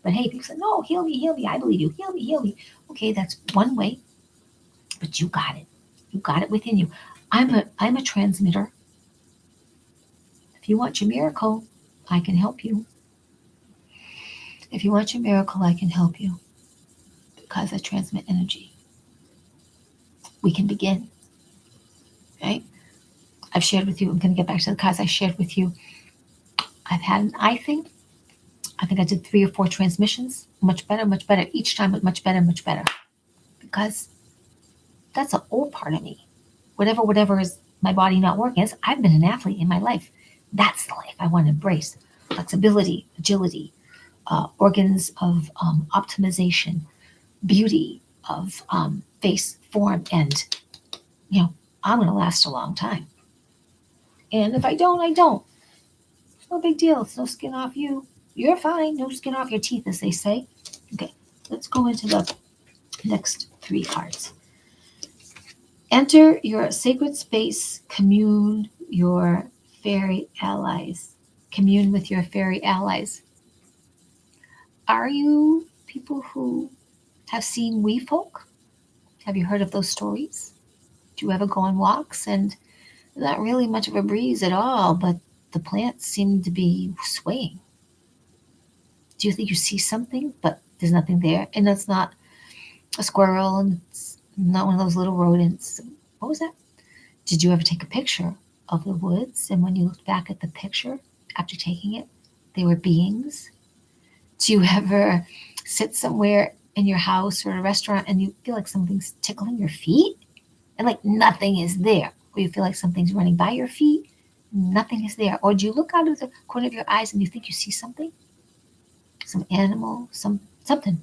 But hey, people say, no, heal me, I believe you, heal me. Okay, that's one way, but you got it. You got it within you. I'm a transmitter. If you want your miracle, I can help you. If you want your miracle, I can help you because I transmit energy. We can begin, right? I've shared with you, I'm going to get back to the cards I shared with you. I think I did 3 or 4 transmissions. Much better. Each time, but much better. Because that's an old part of me. Whatever is my body not working is, I've been an athlete in my life. That's the life I want to embrace. Flexibility, agility, organs of optimization, beauty of face, form, and, I'm going to last a long time. And if I don't, I don't. It's no big deal. It's no skin off you. You're fine. No skin off your teeth, as they say. Okay, let's go into the next 3 cards. Enter your sacred space. Commune your fairy allies. Commune with your fairy allies. Are you people who have seen wee folk? Have you heard of those stories? Do you ever go on walks and not really much of a breeze at all, but the plants seem to be swaying? Do you think you see something, but there's nothing there? And it's not a squirrel, and it's not one of those little rodents. What was that? Did you ever take a picture of the woods, and when you looked back at the picture after taking it, they were beings? Do you ever sit somewhere in your house or a restaurant and you feel like something's tickling your feet and like nothing is there? Or you feel like something's running by your feet, nothing is there? Or do you look out of the corner of your eyes and you think you see something? Some animal, something.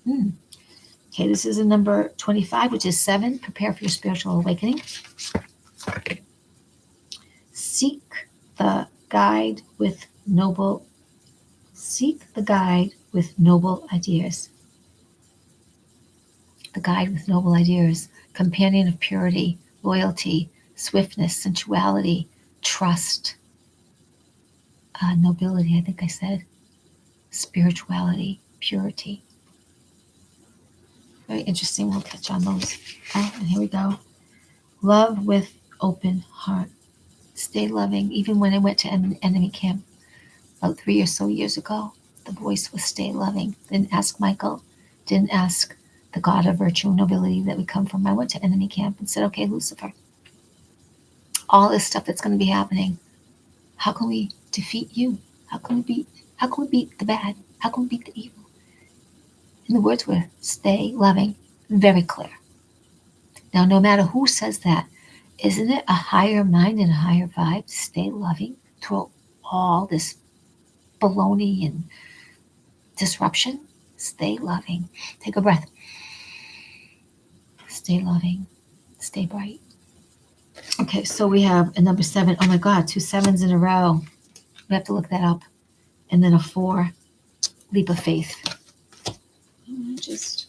Okay, this is a number 25, which is 7. Prepare for your spiritual awakening. Seek the guide with noble ideas. The guide with noble ideas, companion of purity, loyalty, swiftness, sensuality, trust, nobility, I think I said, spirituality, purity. Very interesting. We'll touch on those. Oh, and here we go. Love with open heart. Stay loving. Even when I went to enemy camp about 3 or so years ago, the voice was stay loving. Didn't ask Michael. Didn't ask the God of virtue and nobility that we come from. I went to enemy camp and said, okay, Lucifer, all this stuff that's going to be happening, how can we defeat you? How can we beat the bad? How can we beat the evil? And the words were stay loving. Very clear. Now, no matter who says that, isn't it a higher mind and a higher vibe? Stay loving through all this baloney and disruption. Stay loving. Take a breath. Stay loving. Stay bright. Okay, so we have a number 7. Oh my God, 2 7s in a row. We have to look that up. And then a 4, leap of faith. Let me just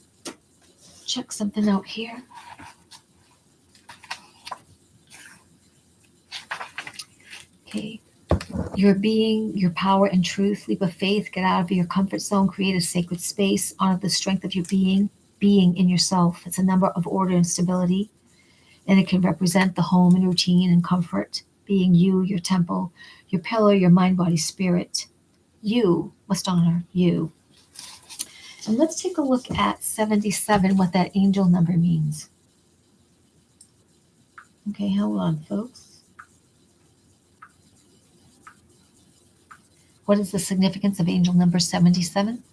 check something out here. Okay. Your being, your power and truth, leap of faith, get out of your comfort zone, create a sacred space, honor the strength of your being in yourself. It's a number of order and stability, and it can represent the home and routine and comfort, being you, your temple, your pillar, your mind, body, spirit. You must honor you. And let's take a look at 77, what that angel number means. Okay, hold on, folks. What is the significance of angel number 77?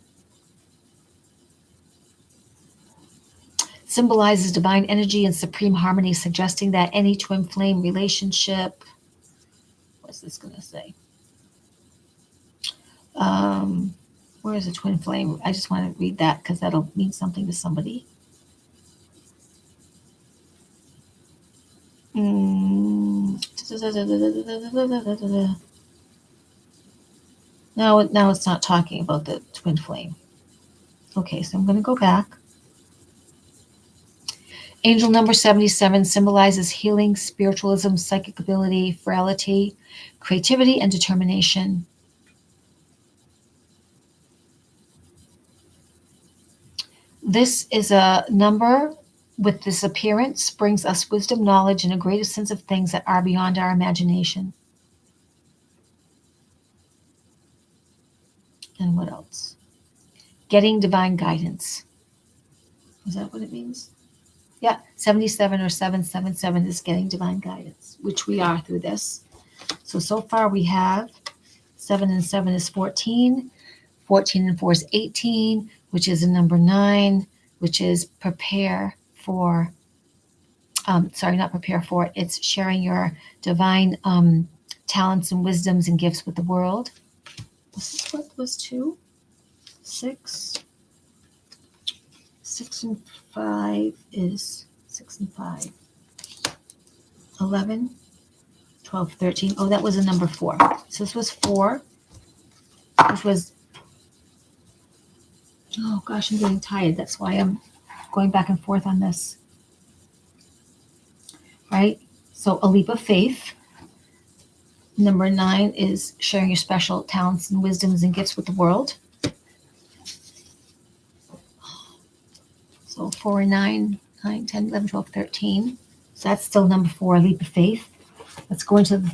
Symbolizes divine energy and supreme harmony, suggesting that any twin flame relationship, what's this going to say? Where is a twin flame? I just want to read that because that'll mean something to somebody. Mm. Now it's not talking about the twin flame. Okay, so I'm going to go back. Angel number 77 symbolizes healing, spiritualism, psychic ability, frailty, creativity, and determination. This is a number with this appearance, brings us wisdom, knowledge, and a greater sense of things that are beyond our imagination. And what else? Getting divine guidance. Is that what it means? Yeah, 77 or 777 is getting divine guidance, which we are through this. So far we have 7 and 7 is 14. 14 and 4 is 18, which is a number 9, which is prepare for, not prepare for it. It's sharing your divine talents and wisdoms and gifts with the world. This is what was 2, 6. 6 and 5 is 6 and 5. 11, 12, 13. Oh, that was a number 4. So this was 4, which was, oh gosh, I'm getting tired. That's why I'm going back and forth on this. Right? So a leap of faith. Number 9 is sharing your special talents and wisdoms and gifts with the world. So 4 and 9, 9, 10, 11, 12, 13. So that's still number 4, a leap of faith. Let's go into the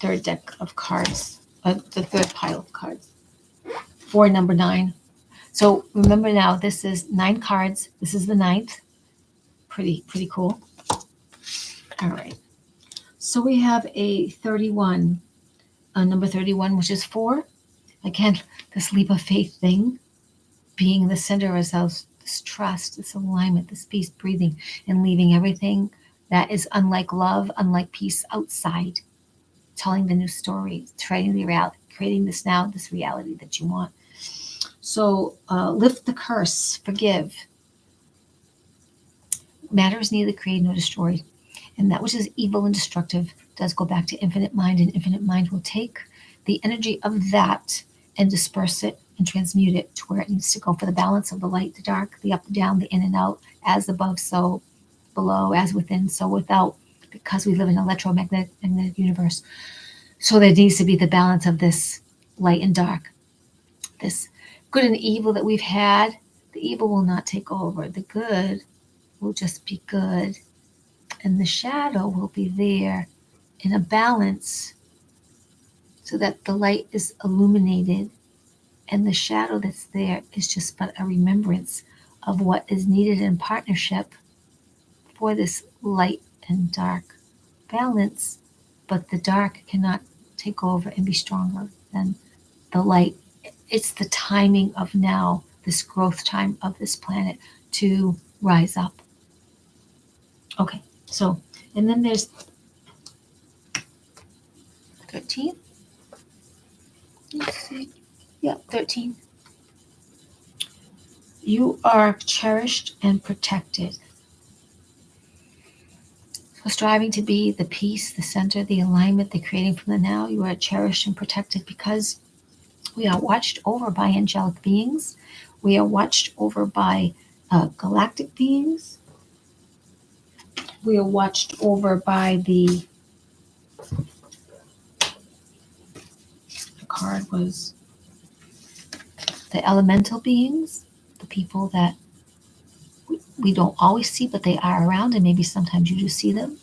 third deck of cards, the third pile of cards. 4, number 9. So remember now, this is 9 cards. This is the 9th. Pretty cool. All right. So we have a 31, number 31, which is 4. Again, this leap of faith thing, being the center of ourselves, this trust, this alignment, this peace, breathing, and leaving everything that is unlike love, unlike peace outside, telling the new story, creating the reality, creating this now, this reality that you want. So lift the curse, forgive. Matter is neither created nor destroyed. And that which is evil and destructive does go back to infinite mind, and infinite mind will take the energy of that and disperse it and transmute it to where it needs to go for the balance of the light, the dark, the up, the down, the in and out, as above, so below, as within, so without, because we live in an electromagnetic universe. So there needs to be the balance of this light and dark, this good and evil that we've had. The evil will not take over. The good will just be good. And the shadow will be there in a balance so that the light is illuminated, and the shadow that's there is just but a remembrance of what is needed in partnership for this light and dark balance. But the dark cannot take over and be stronger than the light. It's the timing of now, this growth time of this planet to rise up. Okay, so, and then there's 13. Let's see. Yeah, 13. You are cherished and protected. So striving to be the peace, the center, the alignment, the creating from the now, you are cherished and protected because we are watched over by angelic beings. We are watched over by galactic beings. We are watched over by the card was the elemental beings, the people that we don't always see, but they are around, and maybe sometimes you do see them.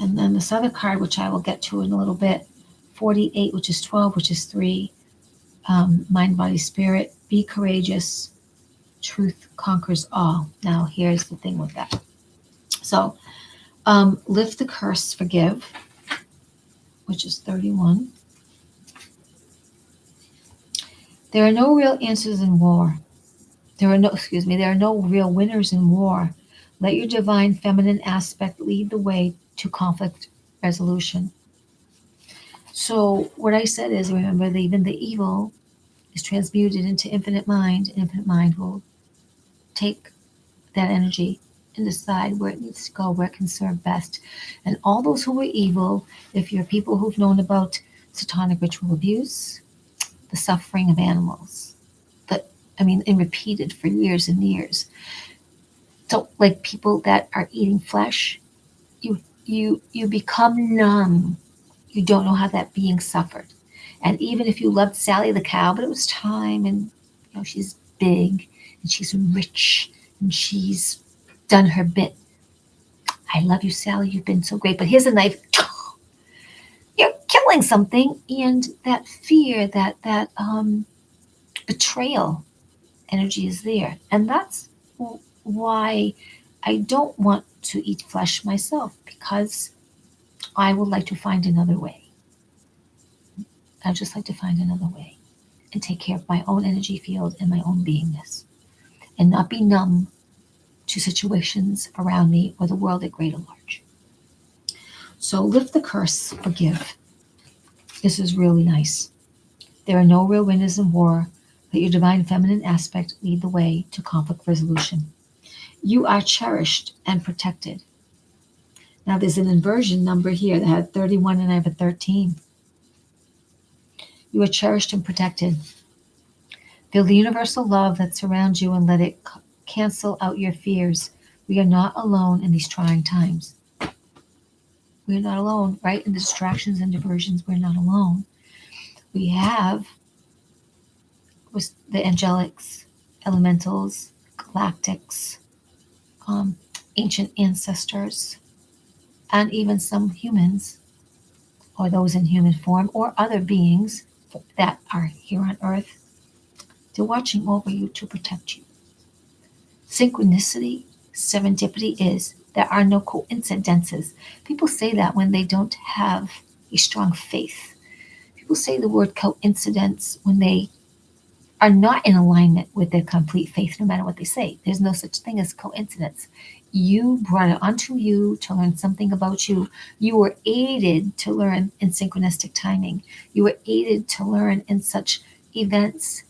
And then this other card, which I will get to in a little bit, 48, which is 12, which is 3, mind, body, spirit, be courageous, truth conquers all. Now, here's the thing with that. So, lift the curse, forgive, which is 31. There are no real answers in war. There are no real winners in war. Let your divine feminine aspect lead the way to conflict resolution. So what I said is, remember, even the evil is transmuted into infinite mind, and infinite mind will take that energy and decide where it needs to go, where it can serve best. And all those who are evil, if you're people who've known about satanic ritual abuse, the suffering of animals, and repeated for years and years. So, like people that are eating flesh, you become numb. You don't know how that being suffered. And even if you loved Sally the cow, but it was time, and she's big and she's rich and she's done her bit. I love you, Sally. You've been so great. But here's a knife. You're killing something, and that fear, that betrayal energy is there, and that's why I don't want to eat flesh myself, because I would like to find another way. I'd just like to find another way and take care of my own energy field and my own beingness, and not be numb to situations around me or the world at great and large. So lift the curse, forgive. This is really nice. There are no real winners in war. Let your divine feminine aspect lead the way to conflict resolution. You are cherished and protected. Now there's an inversion number here that had 31 and I have a 13. You are cherished and protected. Feel the universal love that surrounds you and let it cancel out your fears. We are not alone in these trying times. We are not alone, right? In the distractions and diversions, we're not alone. We have the angelics, elementals, galactics, ancient ancestors, and even some humans, or those in human form, or other beings that are here on earth. They're watching over you to protect you. Synchronicity, serendipity is there are no coincidences. People say that when they don't have a strong faith. People say the word coincidence when they are not in alignment with their complete faith, no matter what they say. There's no such thing as coincidence. You brought it onto you to learn something about you. You were aided to learn in synchronistic timing. You were aided to learn in such events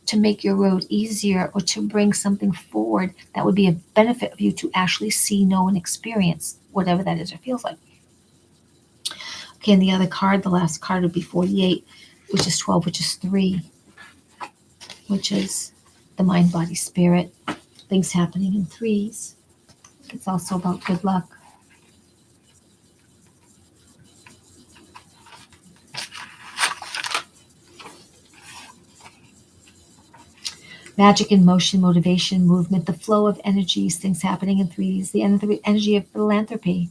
to make your road easier, or to bring something forward that would be a benefit of you to actually see, know, and experience whatever that is or feels like. Okay, and the other card, the last card would be 48, which is 12, which is 3, which is the mind, body, spirit, things happening in threes. It's also about good luck. Magic in motion, motivation, movement, the flow of energies, things happening in threes, the energy of philanthropy,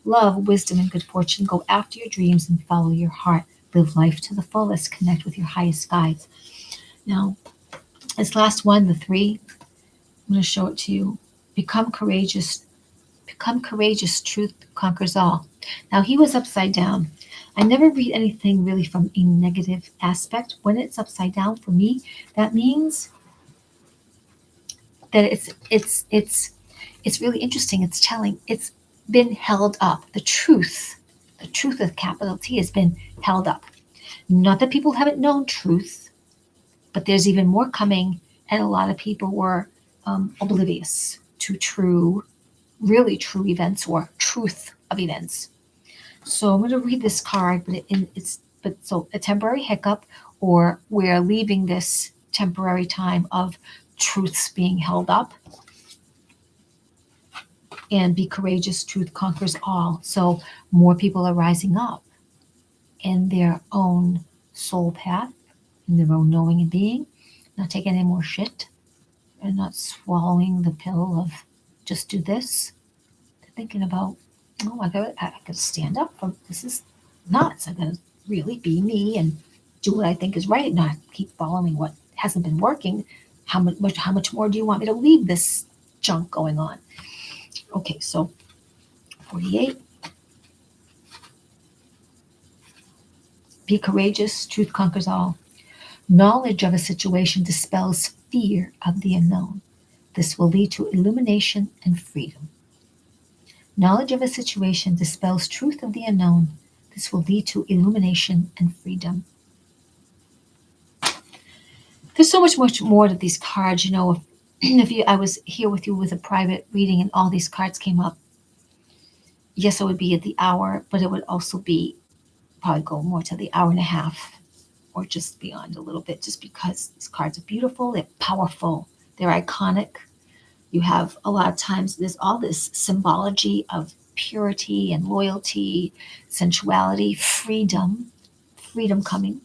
love, wisdom, and good fortune. Go after your dreams and follow your heart. Live life to the fullest. Connect with your highest guides. Now, this last one, the 3, I'm going to show it to you. Become courageous. Become courageous. Truth conquers all. Now, he was upside down. I never read anything really from a negative aspect. When it's upside down, for me, that means that it's really interesting. It's telling. It's been held up. The truth with capital T has been held up. Not that people haven't known truth, but there's even more coming, and a lot of people were oblivious to really true events or truth of events. So I'm going to read this card, but so a temporary hiccup, or we're leaving this temporary time of truths being held up. And be courageous, truth conquers all. So more people are rising up in their own soul path, in their own knowing and being, not taking any more shit, and not swallowing the pill of just do this. They're thinking about, oh, I gotta stand up for this is nuts. I gotta really be me and do what I think is right, not keep following what hasn't been working. How much more do you want me to leave this junk going on? Okay, so 48. Be courageous, truth conquers all. Knowledge of a situation dispels fear of the unknown. This will lead to illumination and freedom. Knowledge of a situation dispels truth of the unknown. This will lead to illumination and freedom. There's so much more to these cards, if you I was here with you with a private reading and all these cards came up, yes, it would be at the hour, but it would also be probably go more to the hour and a half or just beyond a little bit, just because these cards are beautiful, they're powerful, they're iconic. You have a lot of times there's all this symbology of purity and loyalty, sensuality, freedom coming.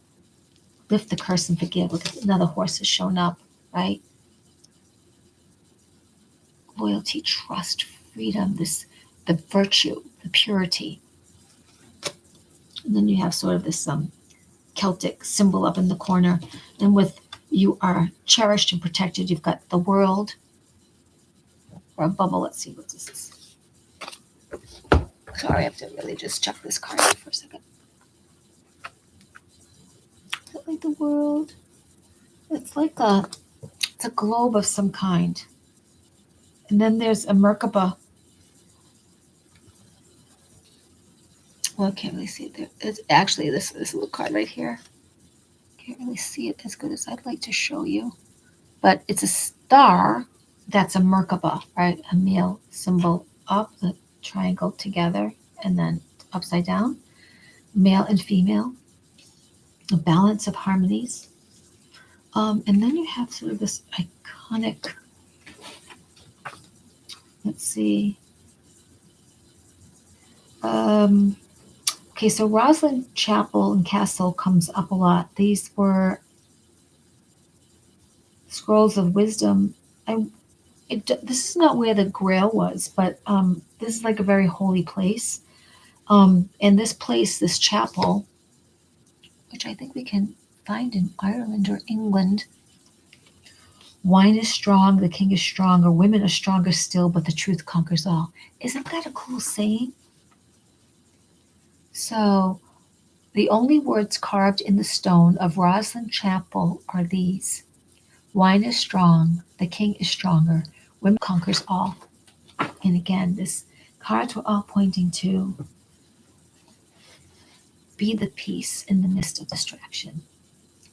Lift the curse and forgive. Look at another horse has shown up, right? Loyalty, trust, freedom, this the virtue, the purity. And then you have sort of this Celtic symbol up in the corner. And with you are cherished and protected, you've got the world or a bubble. Let's see what this is. Sorry, I have to really just check this card out for a second. Is it like the world? It's a globe of some kind. And then there's a Merkaba. Well, I can't really see it there. It's actually this little card right here. Can't really see it as good as I'd like to show you. But it's a star that's a Merkaba, right? A male symbol up, the triangle together, and then upside down. Male and female. A balance of harmonies. And then you have sort of this iconic, let's see. Okay, so Rosslyn Chapel and Castle comes up a lot. These were scrolls of wisdom. This is not where the Grail was, but this is like a very holy place. And this place, this chapel, which I think we can find in Ireland or England. Wine is strong, the king is stronger, women are stronger still, but the truth conquers all. Isn't that a cool saying? So, the only words carved in the stone of Rosslyn Chapel are these: wine is strong, the king is stronger, women conquers all. And again, this cards were all pointing to be the peace in the midst of distraction.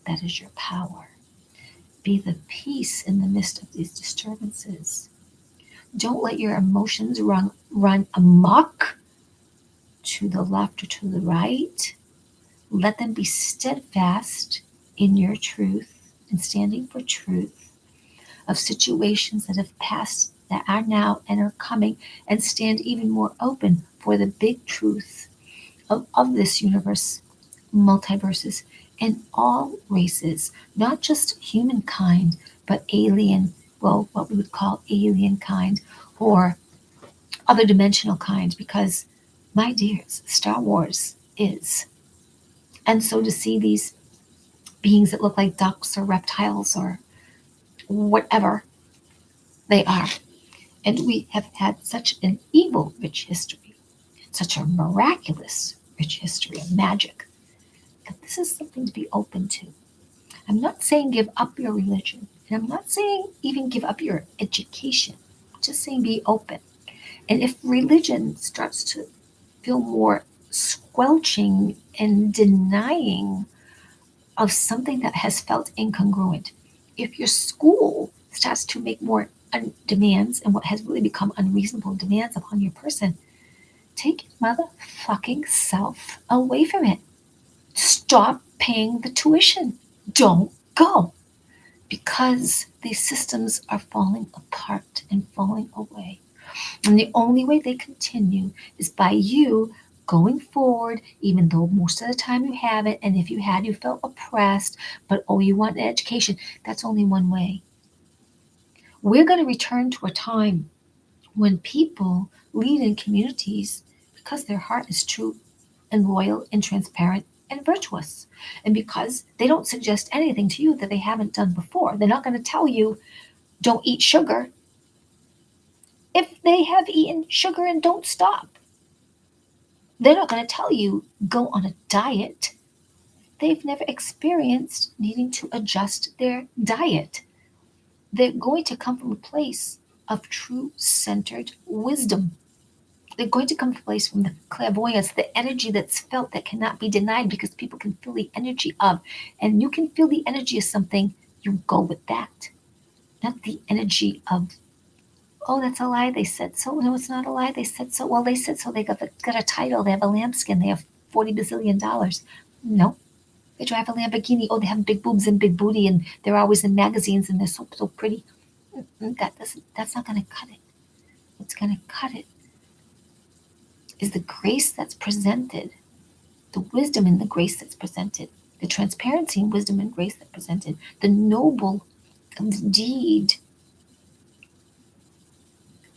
That is your power. Be the peace in the midst of these disturbances. Don't let your emotions run amok to the left or to the right. Let them be steadfast in your truth and standing for truth of situations that have passed, that are now and are coming, and stand even more open for the big truth of this universe, multiverses, and all races, not just humankind, but alien, well, what we would call alien kind or other dimensional kind, because, my dears, Star Wars is. And so to see these beings that look like ducks or reptiles or whatever they are, and we have had such an evil rich history, such a miraculous rich history of magic, that this is something to be open to. I'm not saying give up your religion, and I'm not saying even give up your education. I'm just saying be open. And if religion starts to feel more squelching and denying of something that has felt incongruent, if your school starts to make more demands and what has really become unreasonable demands upon your person, take your motherfucking self away from it. Stop paying the tuition. Don't go. Because these systems are falling apart and falling away. And the only way they continue is by you going forward, even though most of the time you haven't. And if you had, you felt oppressed, but oh, you want an education. That's only one way. We're going to return to a time when people lead in communities because their heart is true and loyal and transparent and virtuous. And because they don't suggest anything to you that they haven't done before. They're not going to tell you, don't eat sugar, if they have eaten sugar and don't stop. They're not going to tell you, go on a diet. They've never experienced needing to adjust their diet. They're going to come from a place of true centered wisdom. They're going to come from a place from the clairvoyance, the energy that's felt that cannot be denied because people can feel the energy of. And you can feel the energy of something, you go with that. not the energy of, oh, that's a lie, they said so. No, it's not a lie, they said so. Well, they said so, they got a title, they have a lambskin, they have $40 bazillion. No, they drive a Lamborghini. Oh, they have big boobs and big booty, and they're always in magazines, and they're so pretty. That's not going to cut it. What's going to cut it is the grace that's presented, the wisdom and the grace that's presented, the transparency and wisdom and grace that's presented, the noble deed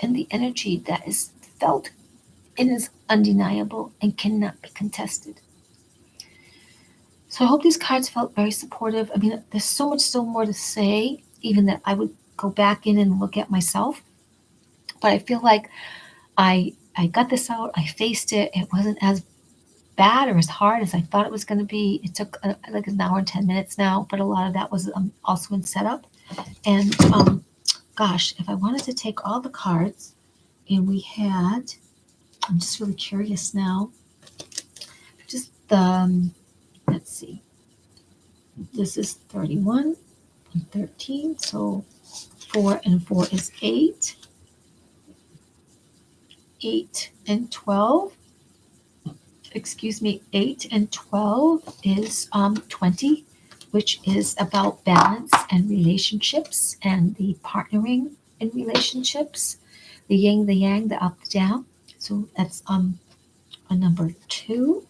and the energy that is felt and is undeniable and cannot be contested. So I hope these cards felt very supportive. I mean, there's so much still more to say, even that I would go back in and look at myself. But I feel like I got this out. I faced it. It wasn't as bad or as hard as I thought it was going to be. It took like an hour and 10 minutes now, but a lot of that was also in setup. And gosh, if I wanted to take all the cards, and we had, I'm just really curious now, just let's see, this is 31 and 13, so 4 and 4 is 8, 8 and 12, excuse me, 8 and 12 is 20, which is about balance and relationships and the partnering in relationships, the yin, the yang, the up, the down. So that's a number 2.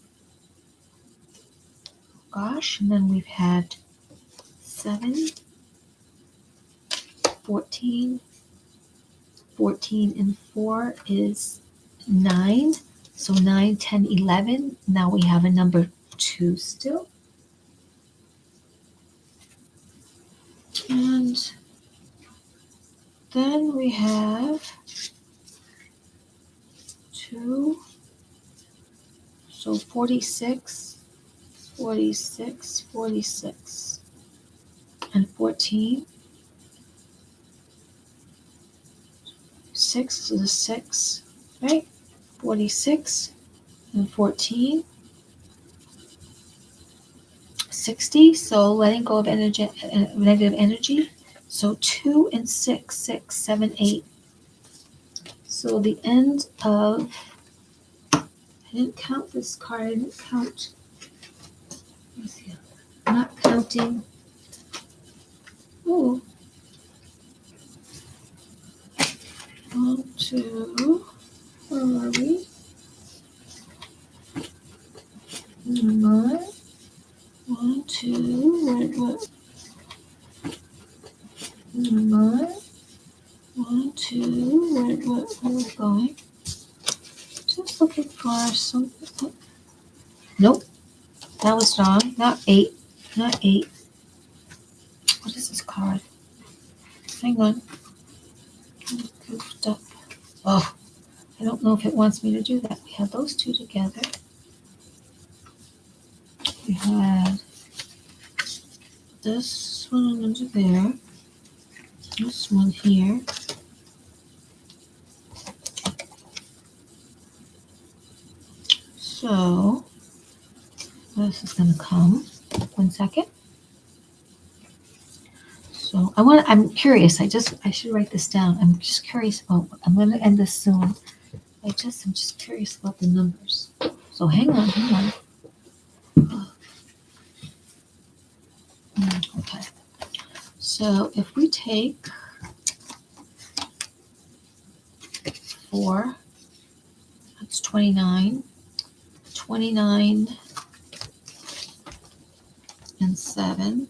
Gosh, and then we've had 7, 14, 14 and 4 is 9. So 9, 10, 11. Now we have a number 2 still. And then we have 2. So 46, 46, 46, and 14. 6 is a 6, right? 46 and 14. 60, so letting go of energy, negative energy. So 2 and 6, 6, 7, 8. So the end of, I didn't count this card, I didn't count, let me see, I'm not counting, oh, 1, 2, where are we? 9, 1, 2, what? 9, 1, 2, where are we going? Just looking for something. Nope, that was wrong. Not 8, not 8. What is this card? Hang on. Goofed up. Oh, I don't know if it wants me to do that. We had those two together. We had this one under there. This one here. So this is going to come. 1 second. So I'm curious. I should write this down. I'm just curious. Oh, I'm going to end this soon. I'm just curious about the numbers. So hang on. Okay. So if we take 4, that's 29. 29 and 7,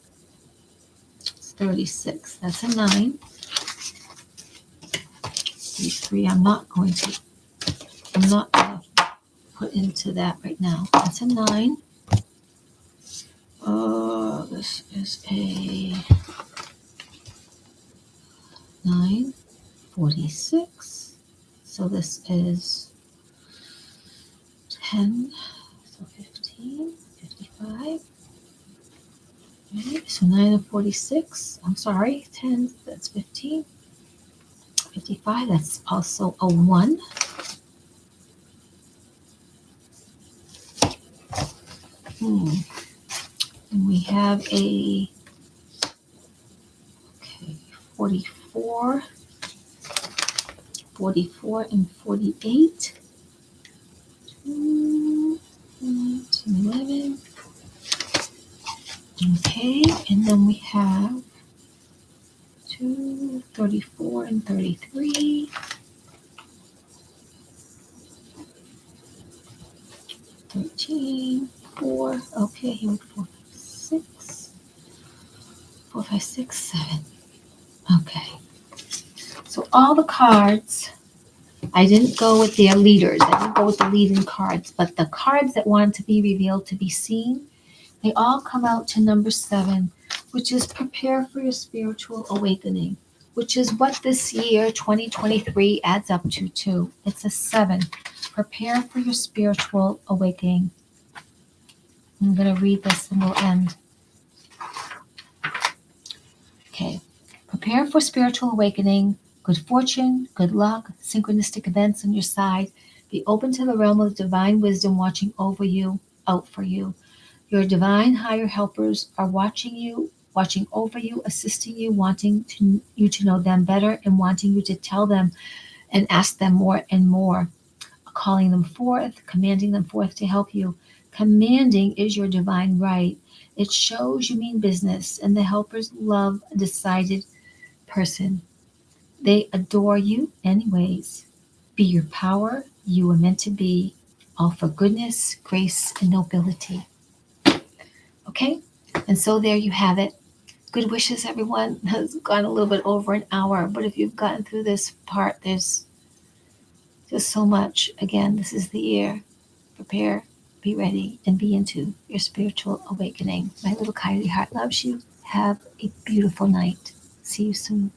it's 36. That's a 9. These 3 I'm not going to put into that right now. That's a 9. This is a 9, 46. So this is 10, so 15, 55. Right, so 9 and 46. I'm sorry, 10, that's 15. 55, that's also a 1. And we have a 40 44, 44 and 48. 11. Okay, and then we have 2, 34 and 33. 13, 4. Okay, here we go. 4, 5, 6. 4, 5, 6, 7. Okay. So all the cards, I didn't go with their leaders. I didn't go with the leading cards, but the cards that wanted to be revealed, to be seen, they all come out to number 7, which is prepare for your spiritual awakening, which is what this year, 2023, adds up to too. It's a 7. Prepare for your spiritual awakening. I'm going to read this and we'll end. Okay. Prepare for spiritual awakening, good fortune, good luck, synchronistic events on your side. Be open to the realm of divine wisdom watching over you, out for you. Your divine higher helpers are watching you, watching over you, assisting you, wanting you to know them better and wanting you to tell them and ask them more and more. Calling them forth, commanding them forth to help you. Commanding is your divine right. It shows you mean business, and the helpers love a decided person. They adore you anyways. Be your power you were meant to be, all for goodness, grace, and nobility. Okay? And so there you have it. Good wishes, everyone. Has gone a little bit over an hour, but if you've gotten through this part, there's just so much. Again, this is the year. Prepare, be ready, and be into your spiritual awakening. My little Kylie heart loves you. Have a beautiful night. See you soon.